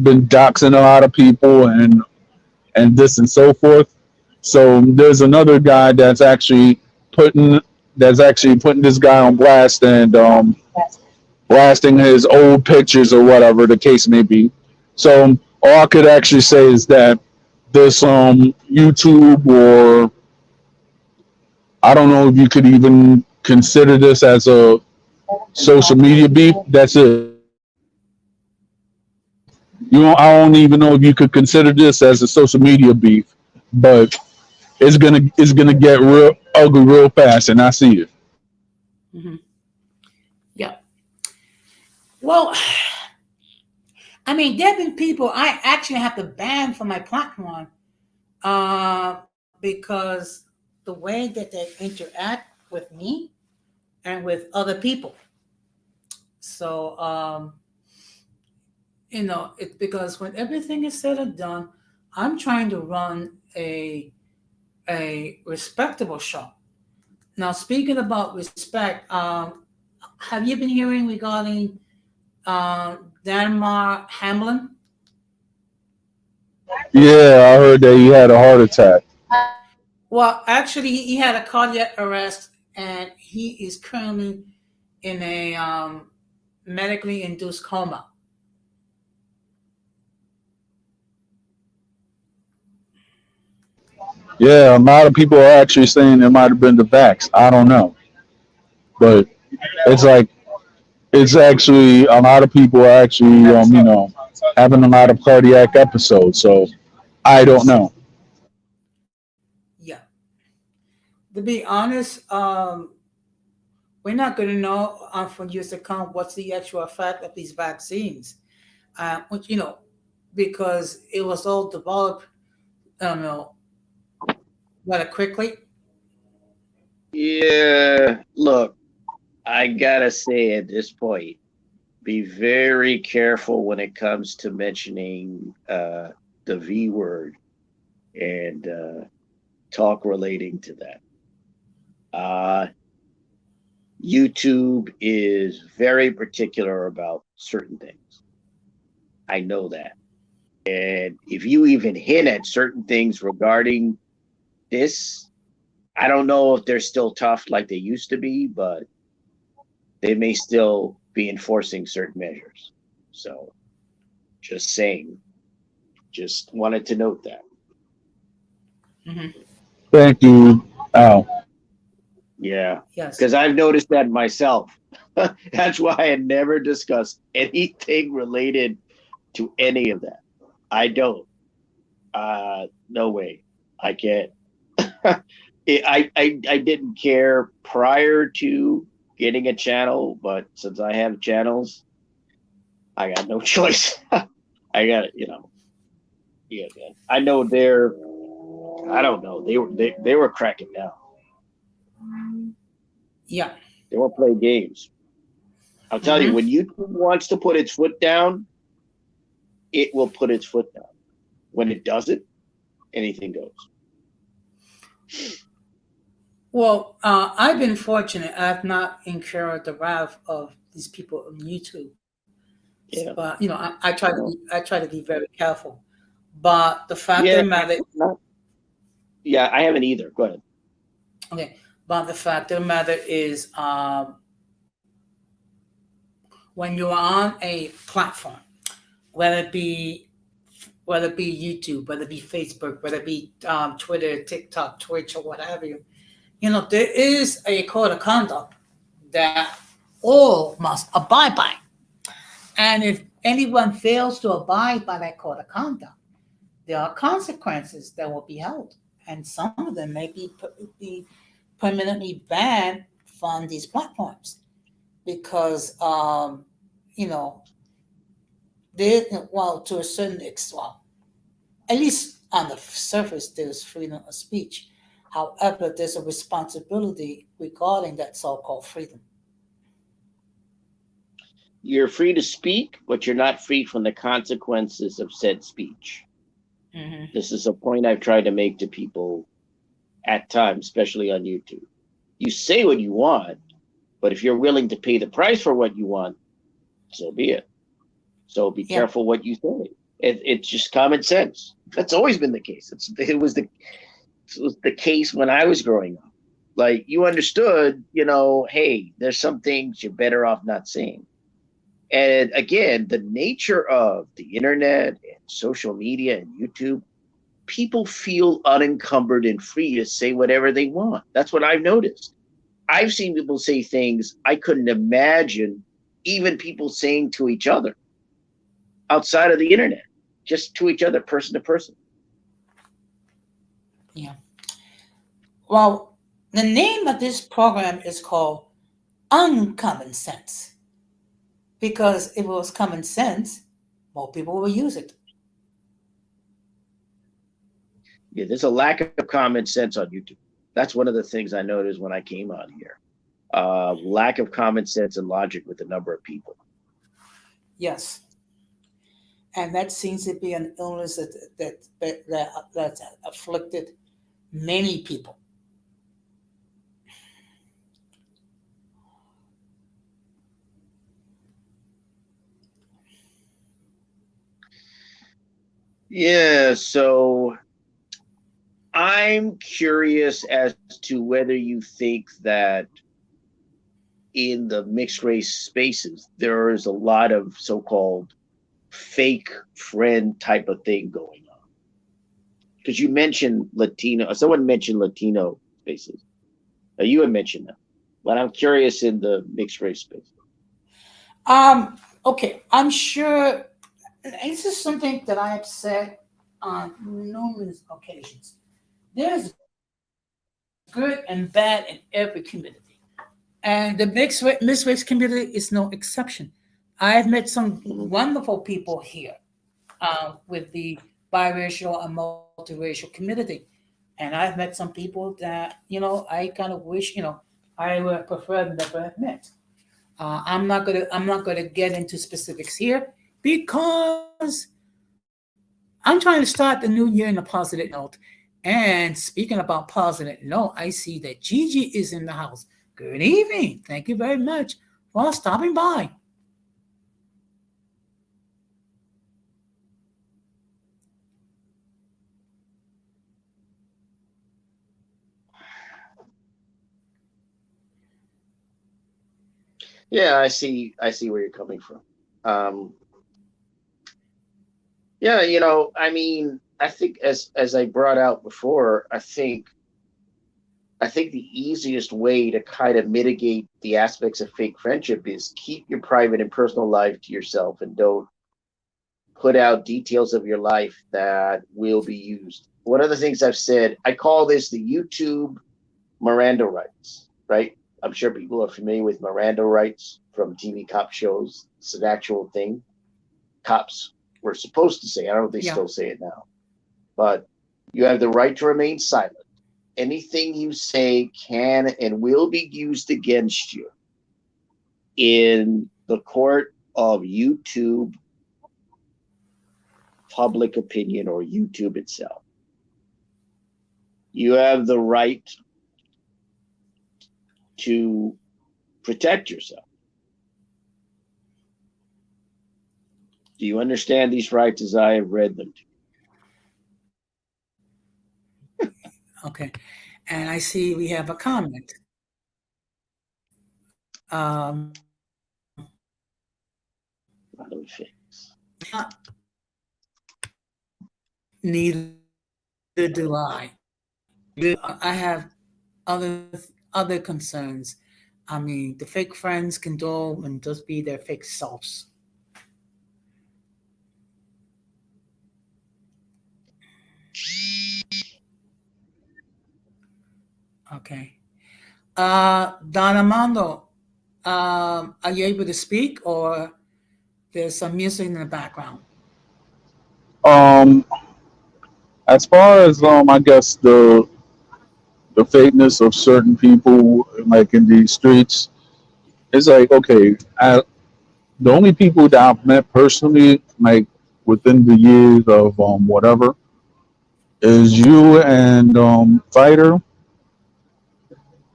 been doxing a lot of people and this and so forth. So there's another guy putting putting this guy on blast and blasting his old pictures or whatever the case may be. So all I could actually say is that this YouTube, or I don't know if you could even consider this as a social media beef. That's it. I don't even know if you could consider this as a social media beef, but it's gonna get real ugly real fast, and I see it. Mhm. Yeah. Well, I mean, there have been people I actually have to ban from my platform because the way that they interact with me and with other people. So, it's because when everything is said and done, I'm trying to run a respectable show. Now, speaking about respect, have you been hearing regarding Denmark Hamlin? Yeah, I heard that he had a heart attack. Well, actually, he had a cardiac arrest, and he is currently in a medically induced coma. Yeah, a lot of people are actually saying it might have been the vax. I don't know, but it's like it's actually a lot of people are actually having a lot of cardiac episodes. So I don't know. Yeah. To be honest, we're not going to know for years to come what's the actual effect of these vaccines. Which because it was all developed, I don't know, rather quickly. Yeah, look, I gotta say at this point, be very careful when it comes to mentioning the V word and talk relating to that. Uh, YouTube is very particular about certain things. I know that. And if you even hint at certain things regarding this, I don't know if they're still tough like they used to be, but they may still be enforcing certain measures. So just saying, just wanted to note that. Hmm. Thank you, Al. Yeah, Yes. because I've noticed that myself. That's why I never discuss anything related to any of that. I don't. No way. I can't. I didn't care prior to getting a channel, but since I have channels, I got no choice. I got it. Yeah, man. I know they're. I don't know. They were cracking down. Yeah. They won't play games. I'll tell you, Hmm. when YouTube wants to put its foot down, it will put its foot down. When it doesn't, anything goes. Well, I've been fortunate. I've not incurred the wrath of these people on YouTube. Yeah. But I try to be very careful. But the fact of Yeah. the matter, Not, yeah, I haven't either. Go ahead. okay. But the fact of the matter is, when you're on a platform, whether it be YouTube, whether it be Facebook, whether it be Twitter, TikTok, Twitch, or what have you, there is a code of conduct that all must abide by. And if anyone fails to abide by that code of conduct, there are consequences that will be held, and some of them may be permanently banned from these platforms because you know they well to a certain extent, well, at least on the surface, there's freedom of speech. However, there's a responsibility regarding that so-called freedom. You're free to speak, but you're not free from the consequences of said speech. Hmm. This is a point I've tried to make to people at times, especially on YouTube. You say what you want, but if you're willing to pay the price for what you want, so be it. So be Yeah, careful what you say. It's just common sense. That's always been the case. It was the case when I was growing up. Like you understood, hey, there's some things you're better off not saying. And again, the nature of the internet and social media and YouTube, people feel unencumbered and free to say whatever they want. That's what I've noticed. I've seen people say things I couldn't imagine even people saying to each other outside of the internet, just to each other, person to person. yeah. Well, the name of this program is called Uncommon Sense because if it was common sense, more people will use it. Yeah, there's a lack of common sense on YouTube. That's one of the things I noticed when I came on here. Lack of common sense and logic with a number of people. Yes, and that seems to be an illness that's afflicted many people. Yeah, so I'm curious as to whether you think that in the mixed race spaces, there is a lot of so called fake friend type of thing going on. Because you mentioned Latino, someone mentioned Latino spaces. You had mentioned that. but I'm curious in the mixed race space. Okay, I'm sure this is something that I have said on numerous occasions. There's good and bad in every community, and the mixed race community is no exception. I've met some wonderful people here with the biracial and multiracial community, and I've met some people that I kind of wish I would prefer never have met. I'm not gonna get into specifics here because I'm trying to start the new year in a positive note. And speaking about positive note, I see that Gigi is in the house. Good evening. Thank you very much for stopping by. Yeah, I see. I see where you're coming from. Um, yeah, I mean, I think as I brought out before, I think the easiest way to kind of mitigate the aspects of fake friendship is keep your private and personal life to yourself and don't put out details of your life that will be used. One of the things I've said, I call this the YouTube Miranda rights, right? I'm sure people are familiar with Miranda rights from TV cop shows. It's an actual thing. Cops were supposed to say. I don't know if they Yeah. still say it now. But you have the right to remain silent. Anything you say can and will be used against you in the court of YouTube public opinion or YouTube itself. You have the right to protect yourself. Do you understand these rights as I have read them to you? Okay. And I see we have a comment. Um, Neither do I. I have other other concerns. I mean, the fake friends can go and just be their fake selves. Okay. Don Armando, are you able to speak or there's some music in the background? Um, as far as I guess the fakeness of certain people like in these streets, it's like okay, the only people that I've met personally, like within the years of whatever, is you and Fighter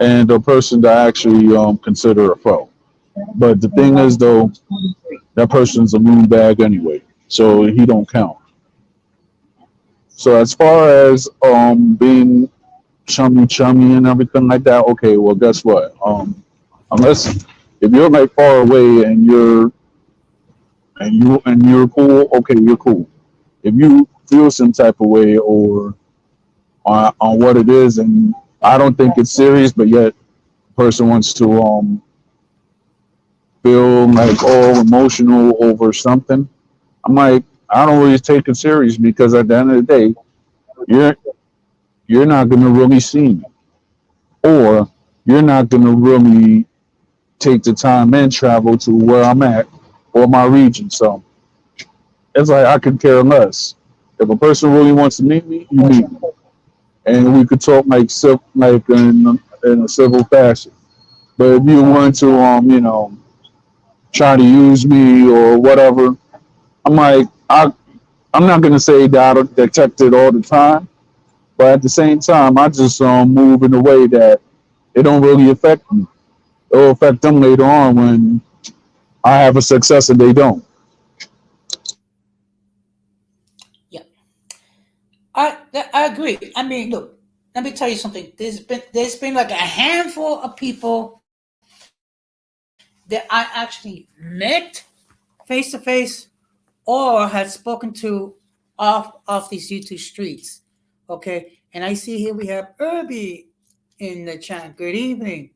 and the person that I actually consider a foe. But the thing is though, that person's a moonbag anyway, so he don't count. So as far as being chummy chummy and everything like that, okay, well guess what? Unless if you're like far away and you're cool, okay, you're cool. If you feel some type of way or on what it is and I don't think it's serious, but yet the person wants to feel like all emotional over something, I'm like, I don't really take it serious because at the end of the day, you're you're not gonna really see me. Or you're not gonna really take the time and travel to where I'm at or my region. So it's like I could care less. If a person really wants to meet me, you meet me, and we could talk like in a civil fashion. But if you want to, try to use me or whatever, I'm like, I'm not gonna say that I detect it all the time, but at the same time, I just move in a way that it don't really affect me. It'll affect them later on when I have a success and they don't. Yeah, I agree. I mean, look, let me tell you something. There's been like a handful of people that I actually met face to face or had spoken to off these YouTube streets. Okay, and I see here we have Irby in the chat. Good evening.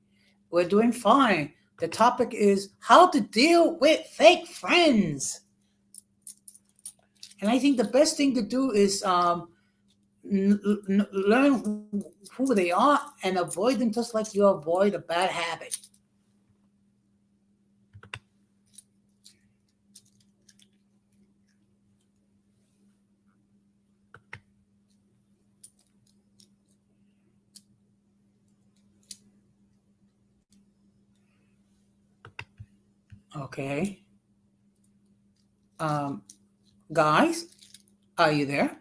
We're doing fine. The topic is how to deal with fake friends. And I think the best thing to do is learn who they are and avoid them just like you avoid a bad habit. Okay. Um, guys, are you there?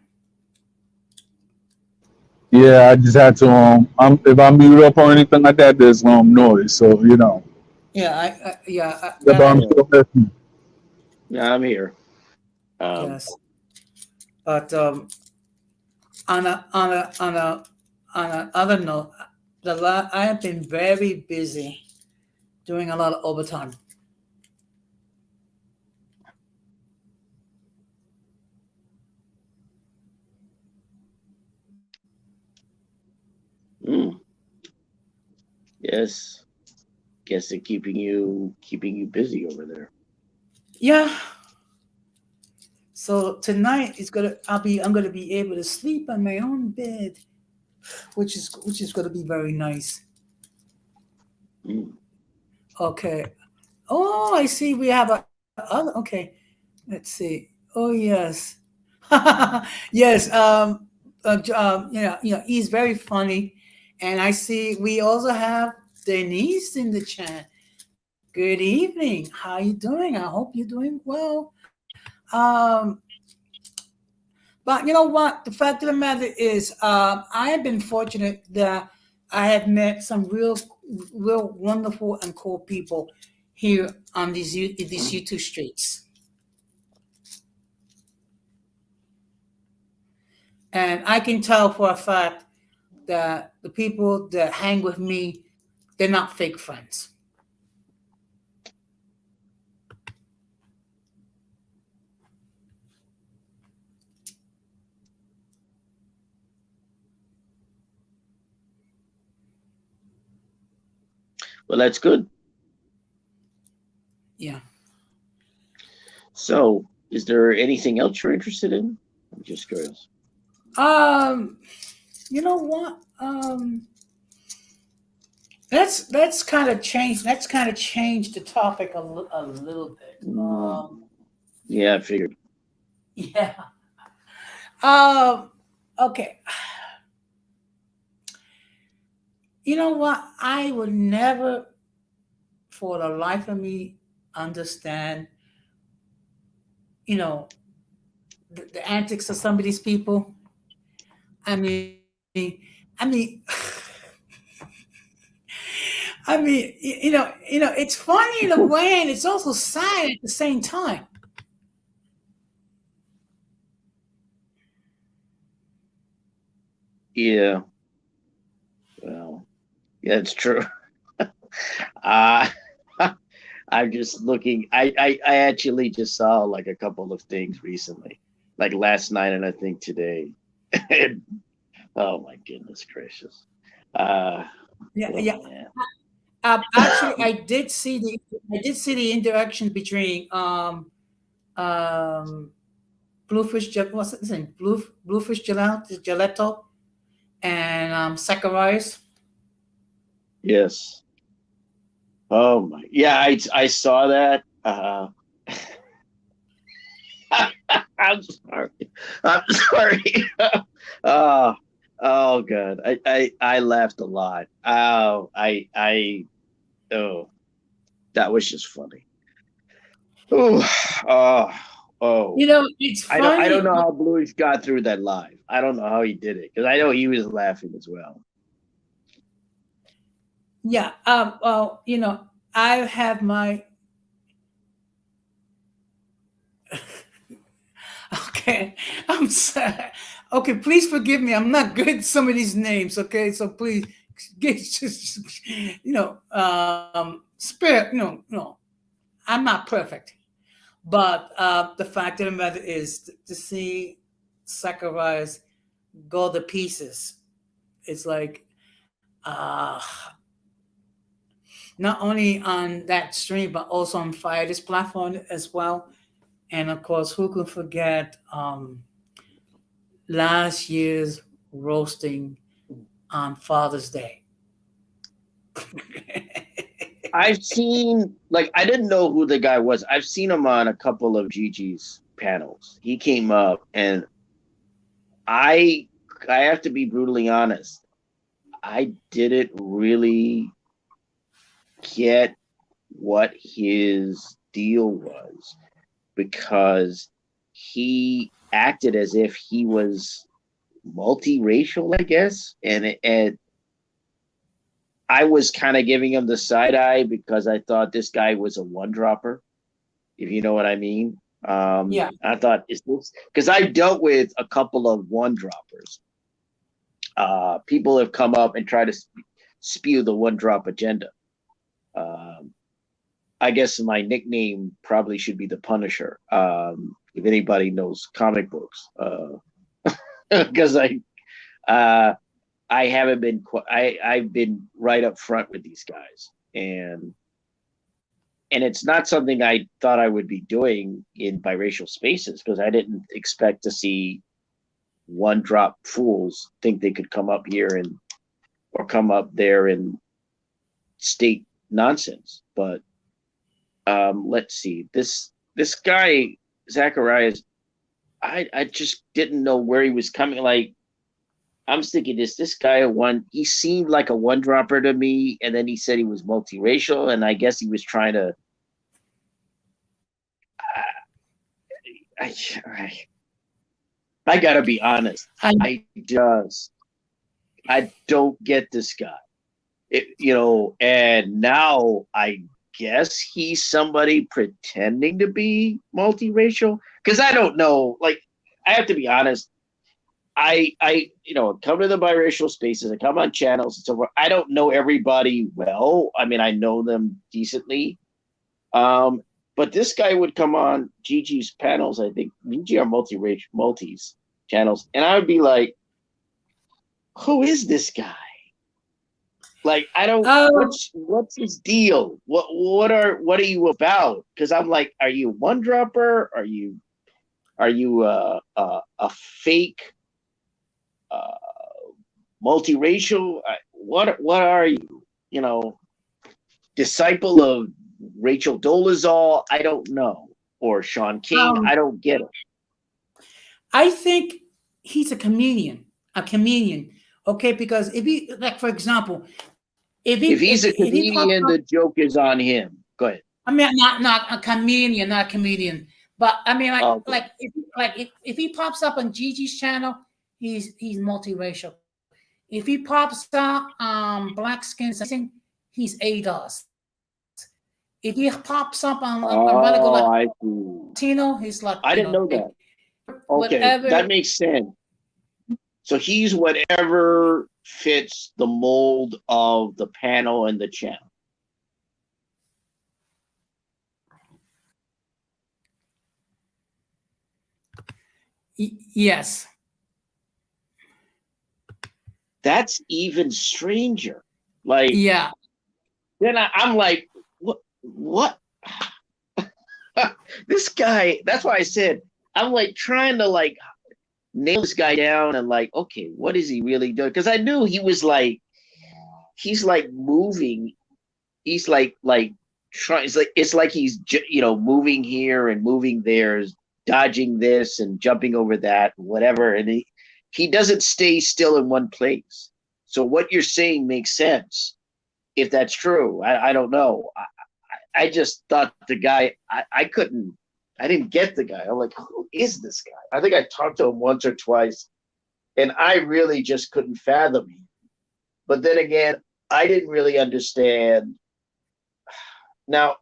Yeah, I just had to. If I mute up or anything like that, there's noise. So Yeah, yeah, but that I I'm Yeah, still listening. yeah, I'm here. Um, yes. But on a on a on a on another note, I have been very busy doing a lot of overtime. mm, yes, guess they're keeping you busy over there. Yeah. So tonight I'm gonna be able to sleep on my own bed, which is gonna be very nice. Mm. Okay. Oh, I see. We have a other. Okay. Let's see. Oh yes, yes. He's very funny, and I see we also have Denise in the chat. Good evening. How you doing? I hope you're doing well. Um, but you know what? The fact of the matter is, I have been fortunate that I have met some real wonderful and cool people here on these YouTube streets. And I can tell for a fact that the people that hang with me, they're not fake friends. Well, that's good. Yeah. So, is there anything else you're interested in? I'm just curious. Um, you know what? Let's kind of change. Let's kind of change the topic a little bit. Mm, yeah, I figured. Yeah. Um. Okay. You know what? I would never, for the life of me, understand. You know the antics of some of these people. I mean, it's funny in a way, and it's also sad at the same time. Yeah. Well, yeah, it's true. Uh I'm just looking. I actually just saw like a couple of things recently, like last night and I think today. And, oh my goodness gracious. Uh, Yeah, oh yeah. man. Actually, I did see the interaction between um what's his name, Bluefish Gelato and Zacharias. Yes. Oh my. Yeah, I saw that. I'm sorry. I'm sorry. Oh, oh god. I laughed a lot. Oh, that was just funny. Oh, oh, oh. It's I don't funny. know how Bluish got through that live. I don't know how he did it because I know he was laughing as well. Yeah. Well, I have my. Okay, I'm sorry. Okay, please forgive me. I'm not good at some of these names. Okay, so please get just spare. I'm not perfect, but the fact of the matter is to see Zacharias go to pieces. It's like, uh, not only on that stream, but also on Fire this platform as well. And of course, who could forget last year's roasting on Father's Day? I've seen, like, I didn't know who the guy was. I've seen him on a couple of Gigi's panels. He came up, and I have to be brutally honest. I didn't really get what his deal was, because he acted as if he was multiracial, I guess, and I was kind of giving him the side eye because I thought this guy was a one dropper, if you know what I mean. Yeah. I thought, is this, because I dealt with a couple of one droppers. People have come up and tried to spew the one drop agenda. I guess my nickname probably should be the Punisher. If anybody knows comic books, because I haven't been. I've been right up front with these guys, and it's not something I thought I would be doing in biracial spaces, because I didn't expect to see one drop fools think they could come up here and or come up there and state nonsense. But let's see, this guy Zacharias, I just didn't know where he was coming. Like, I'm thinking, this guy he seemed like a one dropper to me, and then he said he was multiracial, and I guess he was trying to. I gotta be honest. I don't get this guy. And now I guess he's somebody pretending to be multiracial, because I don't know. Like, I have to be honest. I come to the biracial spaces, I come on channels and so forth. I don't know everybody well. I mean, I know them decently. But this guy would come on Gigi's panels, I think Gigi are multis channels, and I would be like, who is this guy? Like, I don't what's his deal? What are you about? Because I'm like, are you one dropper? Are you a fake multiracial? What are you? Disciple of Rachel Dolezal? I don't know. Or Sean King? I don't get it. I think he's a comedian. Okay, because if he, like, for example, if he's a comedian, the joke is on him. Go ahead. I mean, not a comedian, but I mean, if he pops up on Gigi's channel, he's multiracial. If he pops up Black Skin, he's ADOS. If he pops up on Latino, he's like, I didn't know that. Okay, that makes sense. So he's whatever fits the mold of the panel and the channel. Yes. That's even stranger. Like, yeah. Then I'm like, what? This guy, that's why I said, I'm like trying to like nail this guy down and like, okay, what is he really doing? Because I knew he was like, he's like moving. He's like trying. It's like he's moving here and moving there, dodging this and jumping over that, whatever. And he doesn't stay still in one place. So what you're saying makes sense, if that's true. I don't know. I just thought the guy, I didn't get the guy. I'm like, who is this guy? I think I talked to him once or twice, and I really just couldn't fathom him. But then again, I didn't really understand. Now,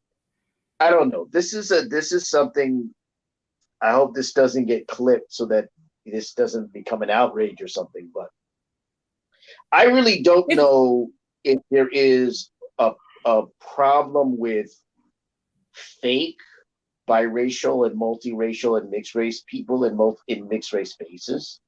I don't know. This is something. I hope this doesn't get clipped so that this doesn't become an outrage or something. But I really don't know if there is a problem with fake biracial and multiracial and mixed race people in mixed race spaces.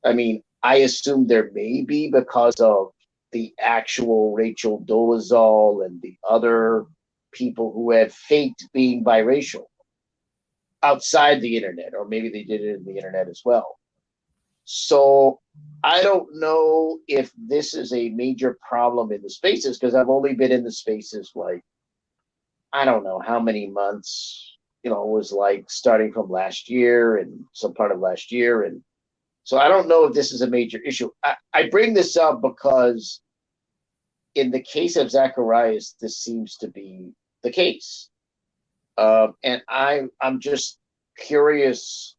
I mean, I assume there may be because of the actual Rachel Dolezal and the other people who have faked being biracial outside the internet, or maybe they did it in the internet as well. So I don't know if this is a major problem in the spaces, because I've only been in the spaces like, I don't know how many months, it was like starting from last year and some part of last year. And so I don't know if this is a major issue. I bring this up because in the case of Zacharias, this seems to be the case. And I'm just curious,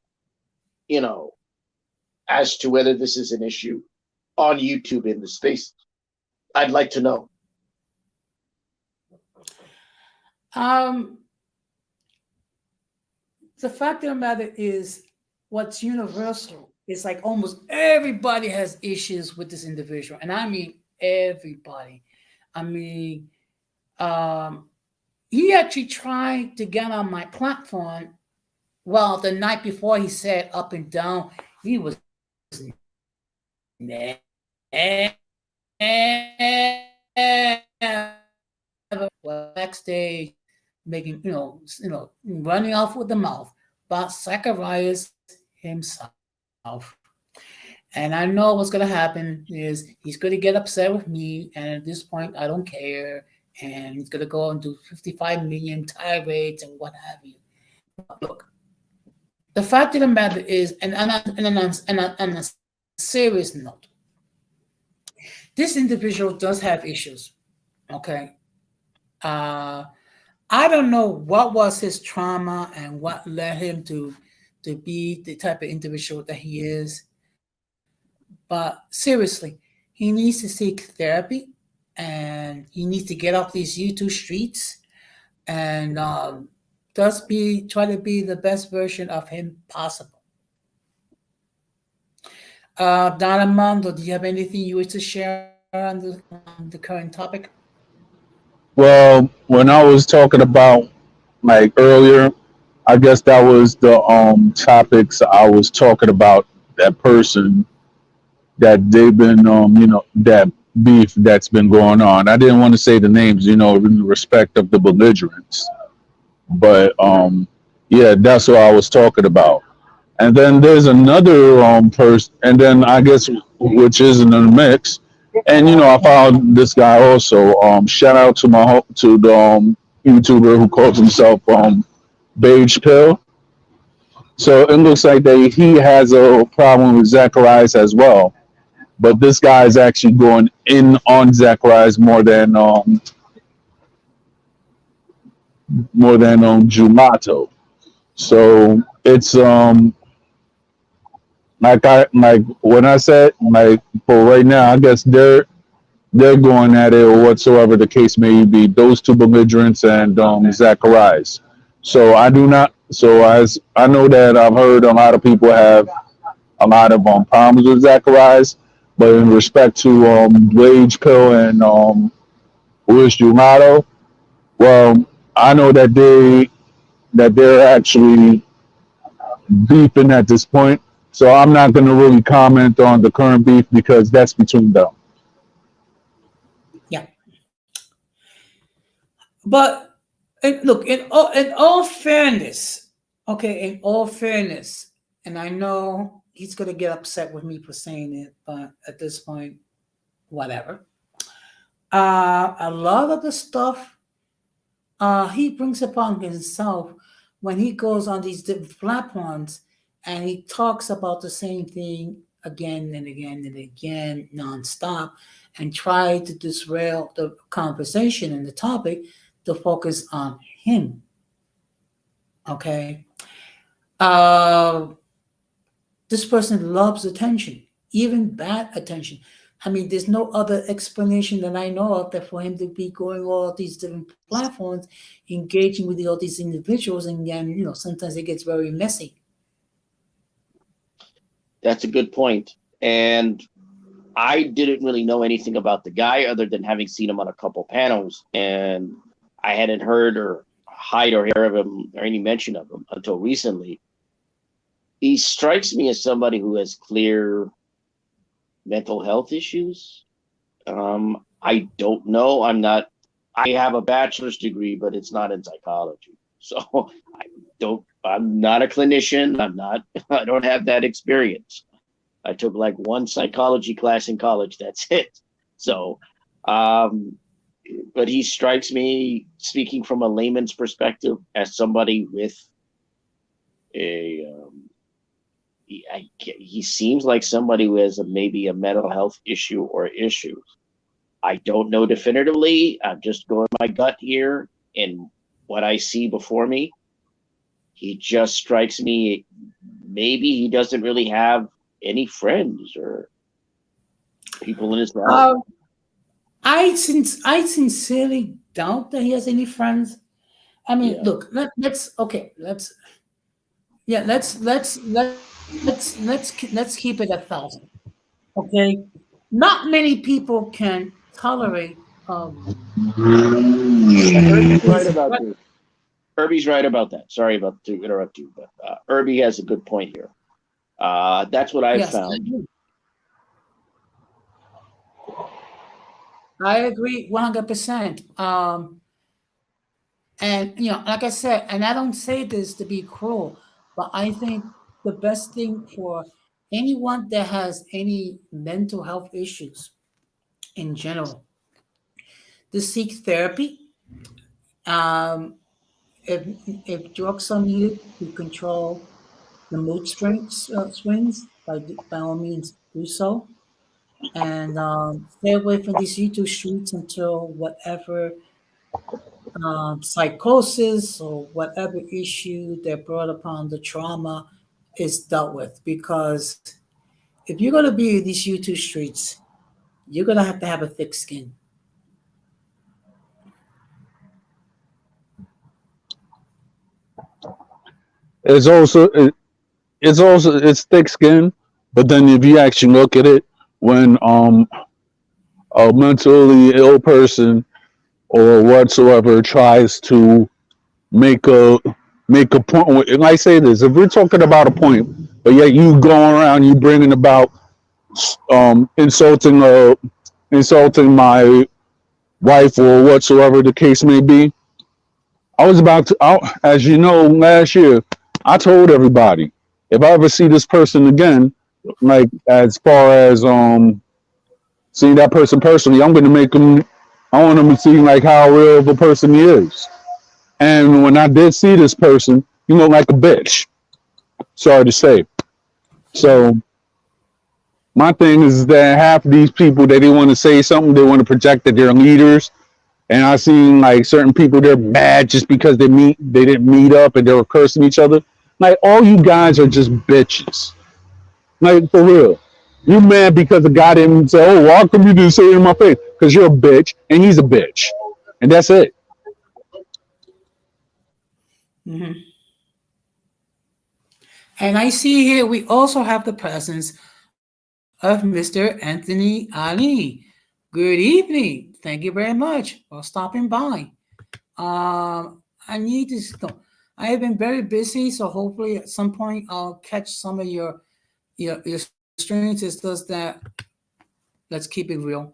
as to whether this is an issue on YouTube in the space. I'd like to know. The fact of the matter is, what's universal is like almost everybody has issues with this individual, and I mean everybody. I mean, he actually tried to get on my platform. Well, the night before, he said up and down he was backstage making, running off with the mouth about Zacharias himself. And I know what's going to happen is he's going to get upset with me. And at this point, I don't care. And he's going to go and do 55 million tirades and what have you. Look, the fact of the matter is, and on a serious note, this individual does have issues. Okay. I don't know what was his trauma and what led him to be the type of individual that he is. But seriously, he needs to seek therapy, and he needs to get off these YouTube streets and try to be the best version of him possible. Don Armando, do you have anything you wish to share on the current topic? Well, when I was talking about like earlier, I guess that was the topics I was talking about, that person that they've been that beef that's been going on. I didn't want to say the names, in respect of the belligerents. But yeah, that's what I was talking about. And then there's another person, and then I guess which is in the mix. And I followed this guy also. Shout out to the YouTuber who calls himself Beige Pill. So it looks like he has a problem with Zacharias as well. But this guy is actually going in on Zacharias more than Jumato. So it's like when I said, like, for right now, I guess they're going at it, or whatsoever the case may be, those two belligerents and Zacharias. So I do not. So as I know that I've heard a lot of people have a lot of problems with Zacharias, but in respect to Wage Pill and Luis Jumato, well, I know that they're actually beefing at this point. So I'm not going to really comment on the current beef because that's between them. Yeah. But look, in all fairness, and I know he's going to get upset with me for saying it, but at this point, whatever. A lot of the stuff he brings upon himself when he goes on these different platforms and he talks about the same thing again and again and again, nonstop, and try to disrail the conversation and the topic to focus on him. Okay. This person loves attention, even bad attention. I mean, there's no other explanation that I know of that for him to be going all these different platforms, engaging with all these individuals, and then sometimes it gets very messy. That's a good point. And I didn't really know anything about the guy other than having seen him on a couple panels, and I hadn't heard or hear of him or any mention of him until recently. He strikes me as somebody who has clear mental health issues, I don't know. I have a bachelor's degree, but it's not in psychology. So I'm not a clinician. I don't have that experience. I took like one psychology class in college. That's it. So, um, but he strikes me, speaking from a layman's perspective, as somebody with he seems like somebody who has maybe a mental health issue or issues. I don't know definitively. I'm just going my gut here and what I see before me. He just strikes me. Maybe he doesn't really have any friends or people in his life. I sincerely doubt that he has any friends. I mean, Yeah. look, let's okay, let's keep it 1,000. Okay, not many people can tolerate Herbie's right his about this. Herbie's right about that. Sorry about to interrupt you, but Herbie has a good point here. That's what I've yes, found. I agree 100%. And like I said, and I don't say this to be cruel, but I think the best thing for anyone that has any mental health issues in general to seek therapy. Um, if if drugs are needed to control the mood swings, by all means do so, and stay away from these YouTube streets until whatever psychosis or whatever issue that brought upon the trauma is dealt with. Because if you're going to be in these YouTube streets, you're going to have a thick skin. It's also it's thick skin, but then if you actually look at it, when a mentally ill person or whatsoever tries to make a make a point, and I say this, if we're talking about a point, but yet you going around, you bringing about insulting my wife or whatsoever the case may be. I was about to, as you know, last year, I told everybody if I ever see this person again, like as far as seeing that person personally, I'm going to make him. I want him to see like how real of a person he is. And when I did see this person, he looked like a bitch. Sorry to say. So my thing is that half of these people they want to say something, they want to project that they're leaders. And I seen like certain people they're mad just because they didn't meet up and they were cursing each other. Like all you guys are just bitches. Like for real. You mad because the guy didn't say, "Oh, well, how come you didn't say it in my face?" Because you're a bitch and he's a bitch, and that's it. Mhm. And I see here we also have the presence of Mr. Anthony Ali. Good evening. Thank you very much for stopping by. I need to. I have been very busy, so hopefully at some point I'll catch some of your streams. It's just that let's keep it real.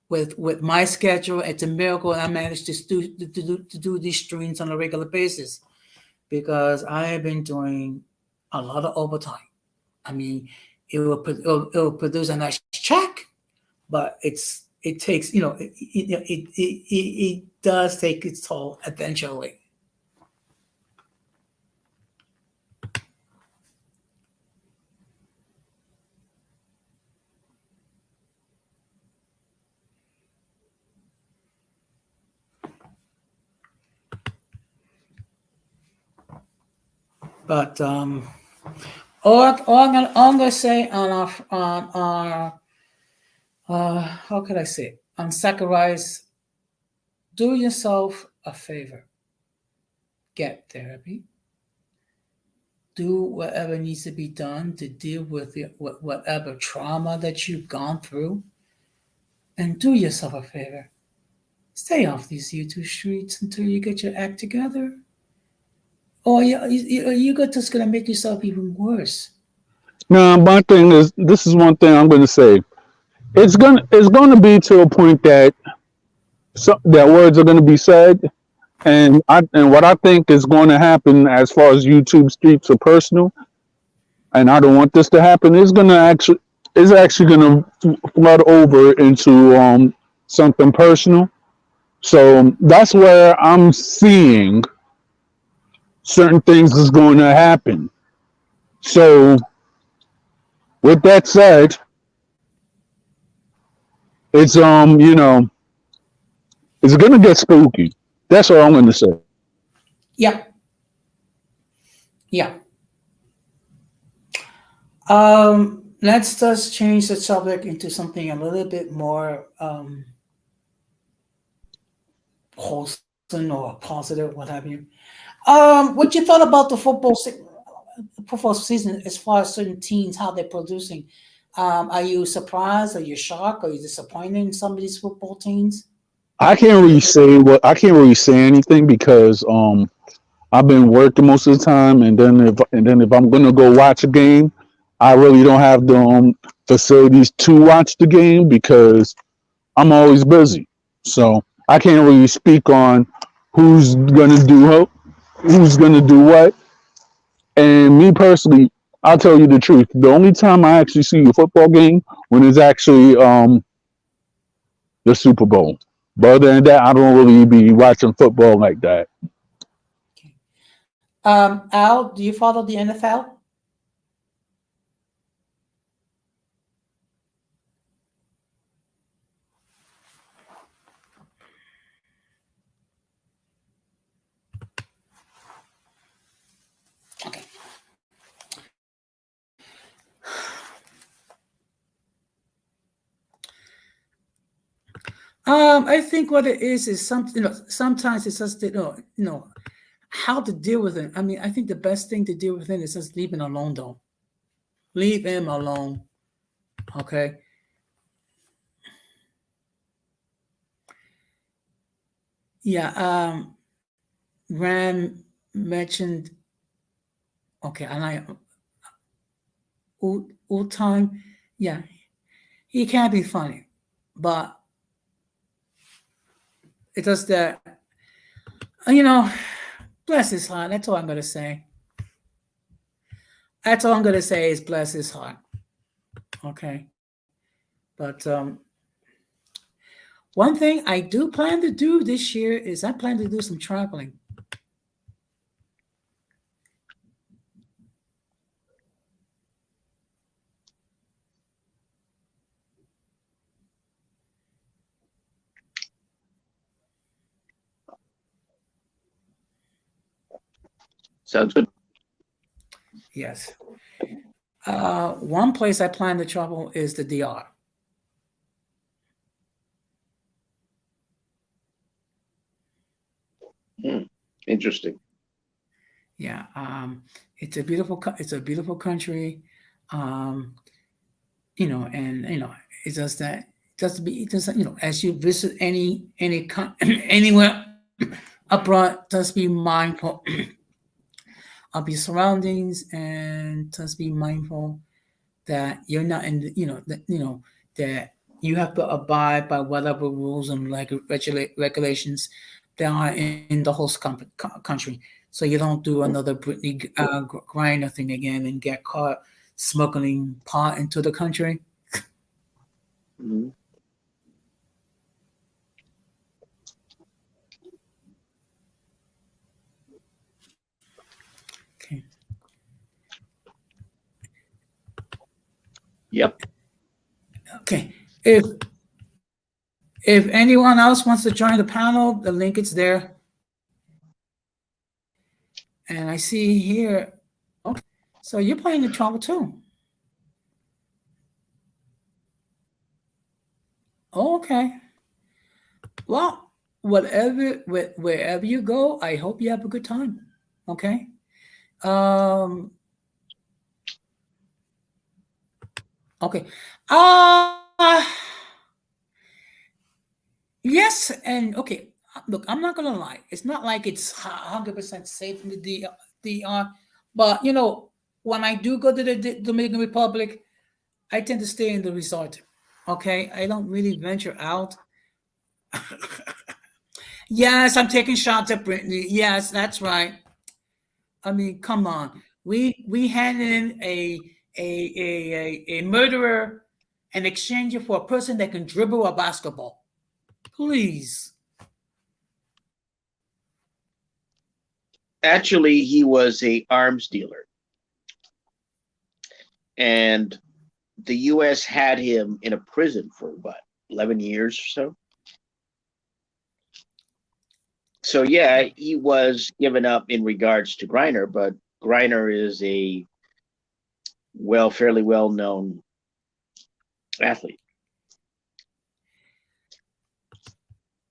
With my schedule, it's a miracle I managed to do these streams on a regular basis because I have been doing a lot of overtime. I mean, it will produce a nice check, but it takes it does take its toll eventually. But all I'm gonna say on our how could I say it? On Zacharias, do yourself a favor, get therapy, do whatever needs to be done to deal with whatever trauma that you've gone through, and do yourself a favor. Stay off these YouTube streets until you get your act together, or you're just gonna make yourself even worse. Now, my thing is, this is one thing I'm going to say. it's gonna be to a point that that words are gonna be said, and what I think is going to happen as far as YouTube streets are personal, and I don't want this to happen. Is actually gonna flood over into something personal. So that's where I'm seeing certain things is going to happen. So with that said, it's it's gonna get spooky. That's all I'm gonna say. Yeah, yeah. Let's just change the subject into something a little bit more wholesome or positive, what have you. What you thought about the football season as far as certain teams, how they're producing? Are you surprised? Are you shocked? Are you disappointed in some of these football teams? I can't really say anything because I've been working most of the time, and then if I'm gonna go watch a game, I really don't have the facilities to watch the game because I'm always busy. So I can't really speak on who's gonna who's gonna do what. And me personally, I'll tell you the truth. The only time I actually see a football game when it's actually the Super Bowl. But other than that, I don't really be watching football like that. Okay. Al, do you follow the NFL? Okay. I think what it is something. Sometimes it's just how to deal with it. I mean, I think the best thing to deal with it is just leave him alone, though. Leave him alone. Okay. Yeah. Ram mentioned. Okay, and I all time. Yeah, he can be funny, but it does that. You know, bless his heart. That's all I'm gonna say. That's all I'm gonna say is bless his heart. Okay, but one thing I do plan to do this year is I plan to do some traveling. Sounds good. Yes. One place I plan to travel is the DR. Interesting. Yeah, it's a beautiful country. Um, and it's just that it doesn't as you visit anywhere abroad, just be mindful of your surroundings and just be mindful that you're not in that you have to abide by whatever rules and regulations there are in the host country, so you don't do another Britney Griner thing again and get caught smuggling pot into the country. Mm-hmm. Okay. Yep. Okay. If anyone else wants to join the panel, the link is there. And I see here, okay, so you're playing the travel too. Okay. Well, wherever you go, I hope you have a good time. Okay. Um. Okay. Yes, and okay. Look, I'm not gonna lie. It's not like it's 100% safe in the DR, but when I do go to the Dominican Republic, I tend to stay in the resort. Okay, I don't really venture out. Yes, I'm taking shots at Brittany. Yes, that's right. I mean, come on. We handed in a murderer in exchange for a person that can dribble a basketball. Please. Actually, he was a arms dealer, and the U.S. had him in a prison for what, 11 years or so. So yeah, he was given up in regards to Griner, but Griner is a fairly well known athlete.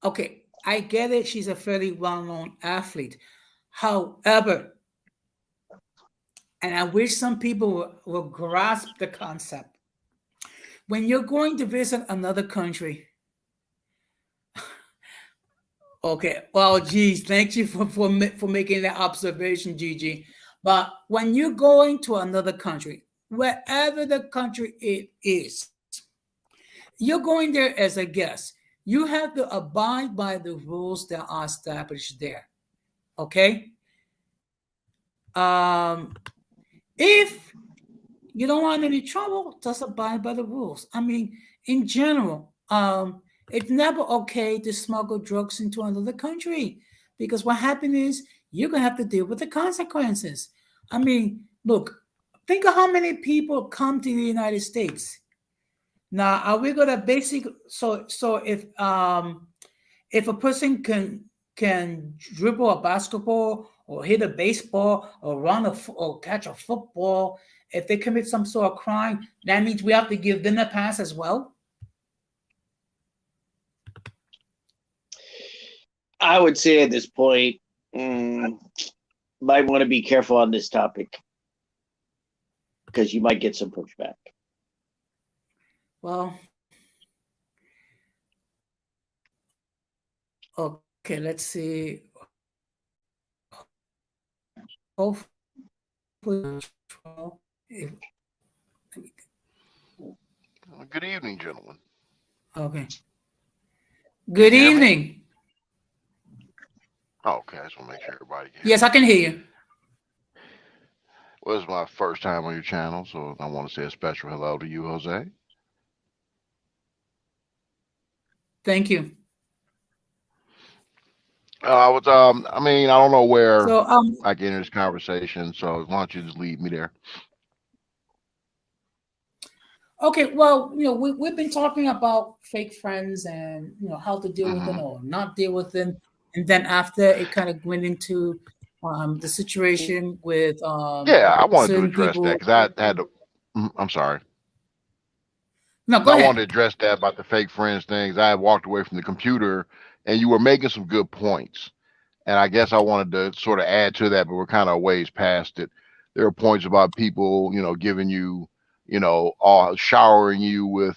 Okay, I get it. She's a fairly well-known athlete. However, and I wish some people will grasp the concept. When you're going to visit another country, okay, well, geez, thank you for making that observation, Gigi. But when you're going to another country, wherever the country it is, you're going there as a guest. You have to abide by the rules that are established there. Okay? If you don't want any trouble, just abide by the rules. I mean, in general, it's never okay to smuggle drugs into another country because what happens is you're gonna have to deal with the consequences. I mean, look, think of how many people come to the United States. Now, are we gonna so if a person can dribble a basketball or hit a baseball or or catch a football, if they commit some sort of crime, that means we have to give them a pass as well? I would say at this point, might want to be careful on this topic because you might get some pushback. Well, okay, let's see. Hopefully, if, Good evening, gentlemen. okay. Can Good you hear me? evening. Oh, okay, I just want to make sure everybody can hear Yes, me. I can hear you. Well, this is my first time on your channel, so I want to say a special hello to you, Jose. Thank you. I mean, I don't know where So, I get into this conversation, so why don't you just lead me there? okay, well, we've been talking about fake friends and how to deal with them Hmm. or not deal with them, and then after it kind of went into the situation with Yeah, I wanted to certain address that people. because I had to. I'm sorry. No, go No, I wanted to ahead. address that about the fake friends things. I had walked away from the computer, and you were making some good points. And I guess I wanted to sort of add to that, but we're kind of ways past it. There are points about people, giving you, all showering you with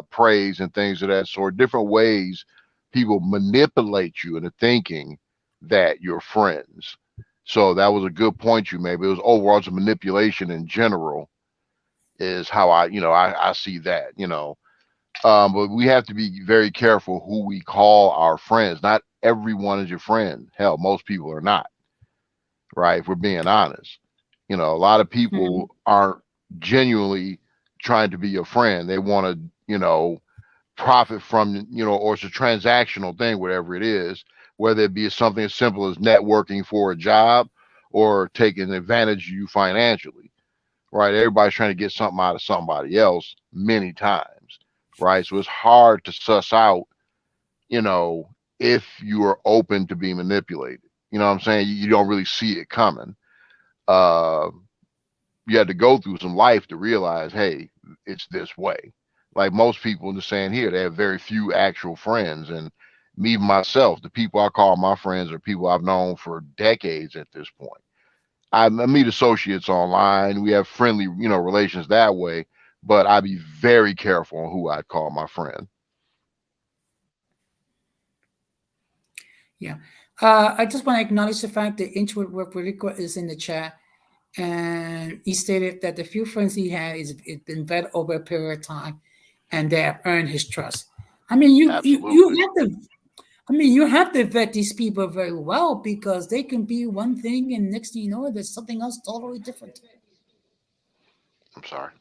praise and things of that sort. Different ways people manipulate you into thinking that you're friends. So that was a good point you made. But it was overall it's a manipulation in general is how I see that. But we have to be very careful who we call our friends. Not everyone is your friend. Hell, most people are not, right? If we're being honest. A lot of Mhm. people aren't genuinely trying to be your friend. They want to, profit from, or it's a transactional thing, whatever it is, whether it be something as simple as networking for a job or taking advantage of you financially, right? Everybody's trying to get something out of somebody else many times, right? So it's hard to suss out, you know, if you are open to being manipulated. You know what I'm saying? You don't really see it coming. Uh, you had to go through some life to realize, hey, it's this way. Like most people in the saying here, they have very few actual friends. And me myself, the people I call my friends are people I've known for decades at this point. I meet associates online. We have friendly, relations that way. But I'd be very careful on who I'd call my friend. Yeah. I just want to acknowledge the fact that Introvert Work Rico is in the chat, and he stated that the few friends he had is it's been vetted over a period of time, and they have earned his trust. I mean, you Absolutely. have to. I mean, you have to vet these people very well because they can be one thing, and next thing you know, there's something else totally different. I'm sorry.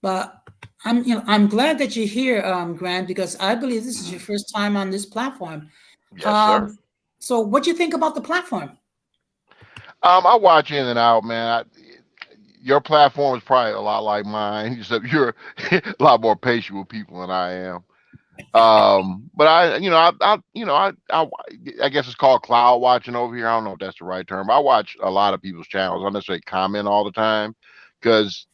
But I'm glad that you're here, Grant, because I believe this is your Mhm. first time on this platform. Yes, sir. Um, so, what do you think about the platform? I watch in and out, man. Your platform is probably a lot like mine, except you're a lot more patient with people than I am. But I guess it's called cloud watching over here. I don't know if that's the right term. I watch a lot of people's channels. I don't necessarily comment all the time because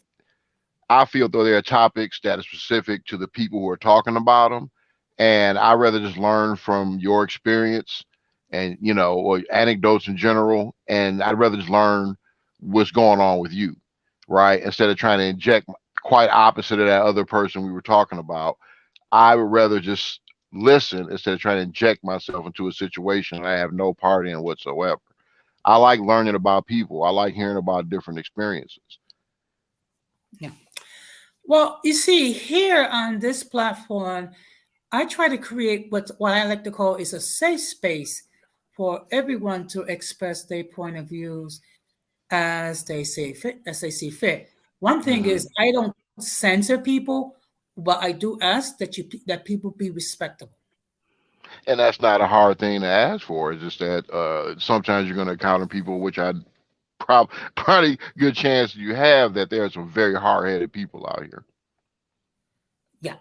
I feel though there are topics that are specific to the people who are talking about them, and I rather just learn from your experience and or anecdotes in general, and I'd rather just learn what's going on with you, right? Instead of trying to inject quite opposite of that other person we were talking about. I would rather just listen instead of trying to inject myself into a situation I have no part in whatsoever. I like learning about people. I like hearing about different experiences. Yeah. Well, you see, here on this platform, I try to create what I like to call is a safe space for everyone to express their point of views as they see fit. One thing Hmm. is I don't censor people, but I do ask that people be respectable. And that's not a hard thing to ask for. It's just that sometimes you're going to encounter people, which I probably good chance you have that there are some very hard-headed people out here. Yeah.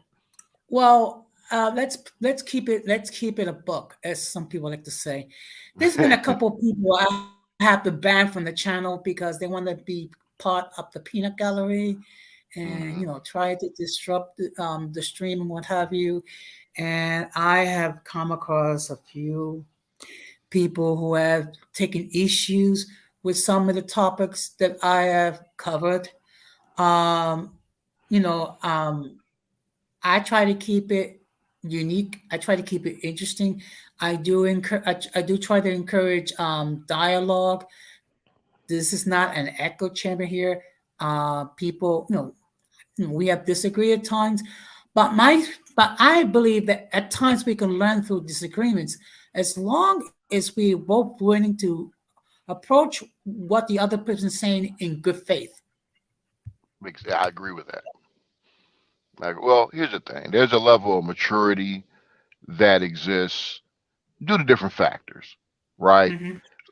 Well, let's keep it a book, as some people like to say. There's been a couple of people I have to ban from the channel because they want to be part of the peanut gallery, and Hmm. try to disrupt the stream and what have you. And I have come across a few people who have taken issues with some of the topics that I have covered. Um, you know, um, I try to keep it unique. I try to keep it interesting. I do try to encourage dialogue. This is not an echo chamber here. People, we have disagreed at times, but I believe that at times we can learn through disagreements as long as we're both willing to approach what the other person is saying in good faith. I agree with that. Well, here's the thing: there's a level of maturity that exists due to different factors, right?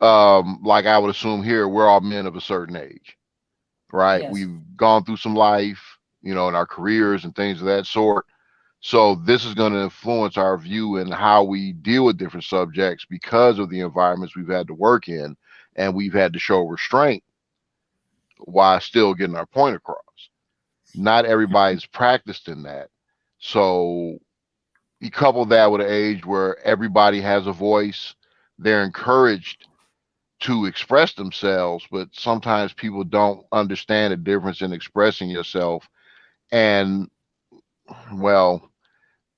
Hmm. Like I would assume here, we're all men of a certain age, right? Yes. We've gone through some life, in our careers and things of that sort. So this is going to influence our view and how we deal with different subjects because of the environments we've had to work in, and we've had to show restraint while still getting our point across. Not everybody's practiced in that. So you couple that with an age where everybody has a voice, they're encouraged to express themselves, but sometimes people don't understand the difference in expressing yourself and, well,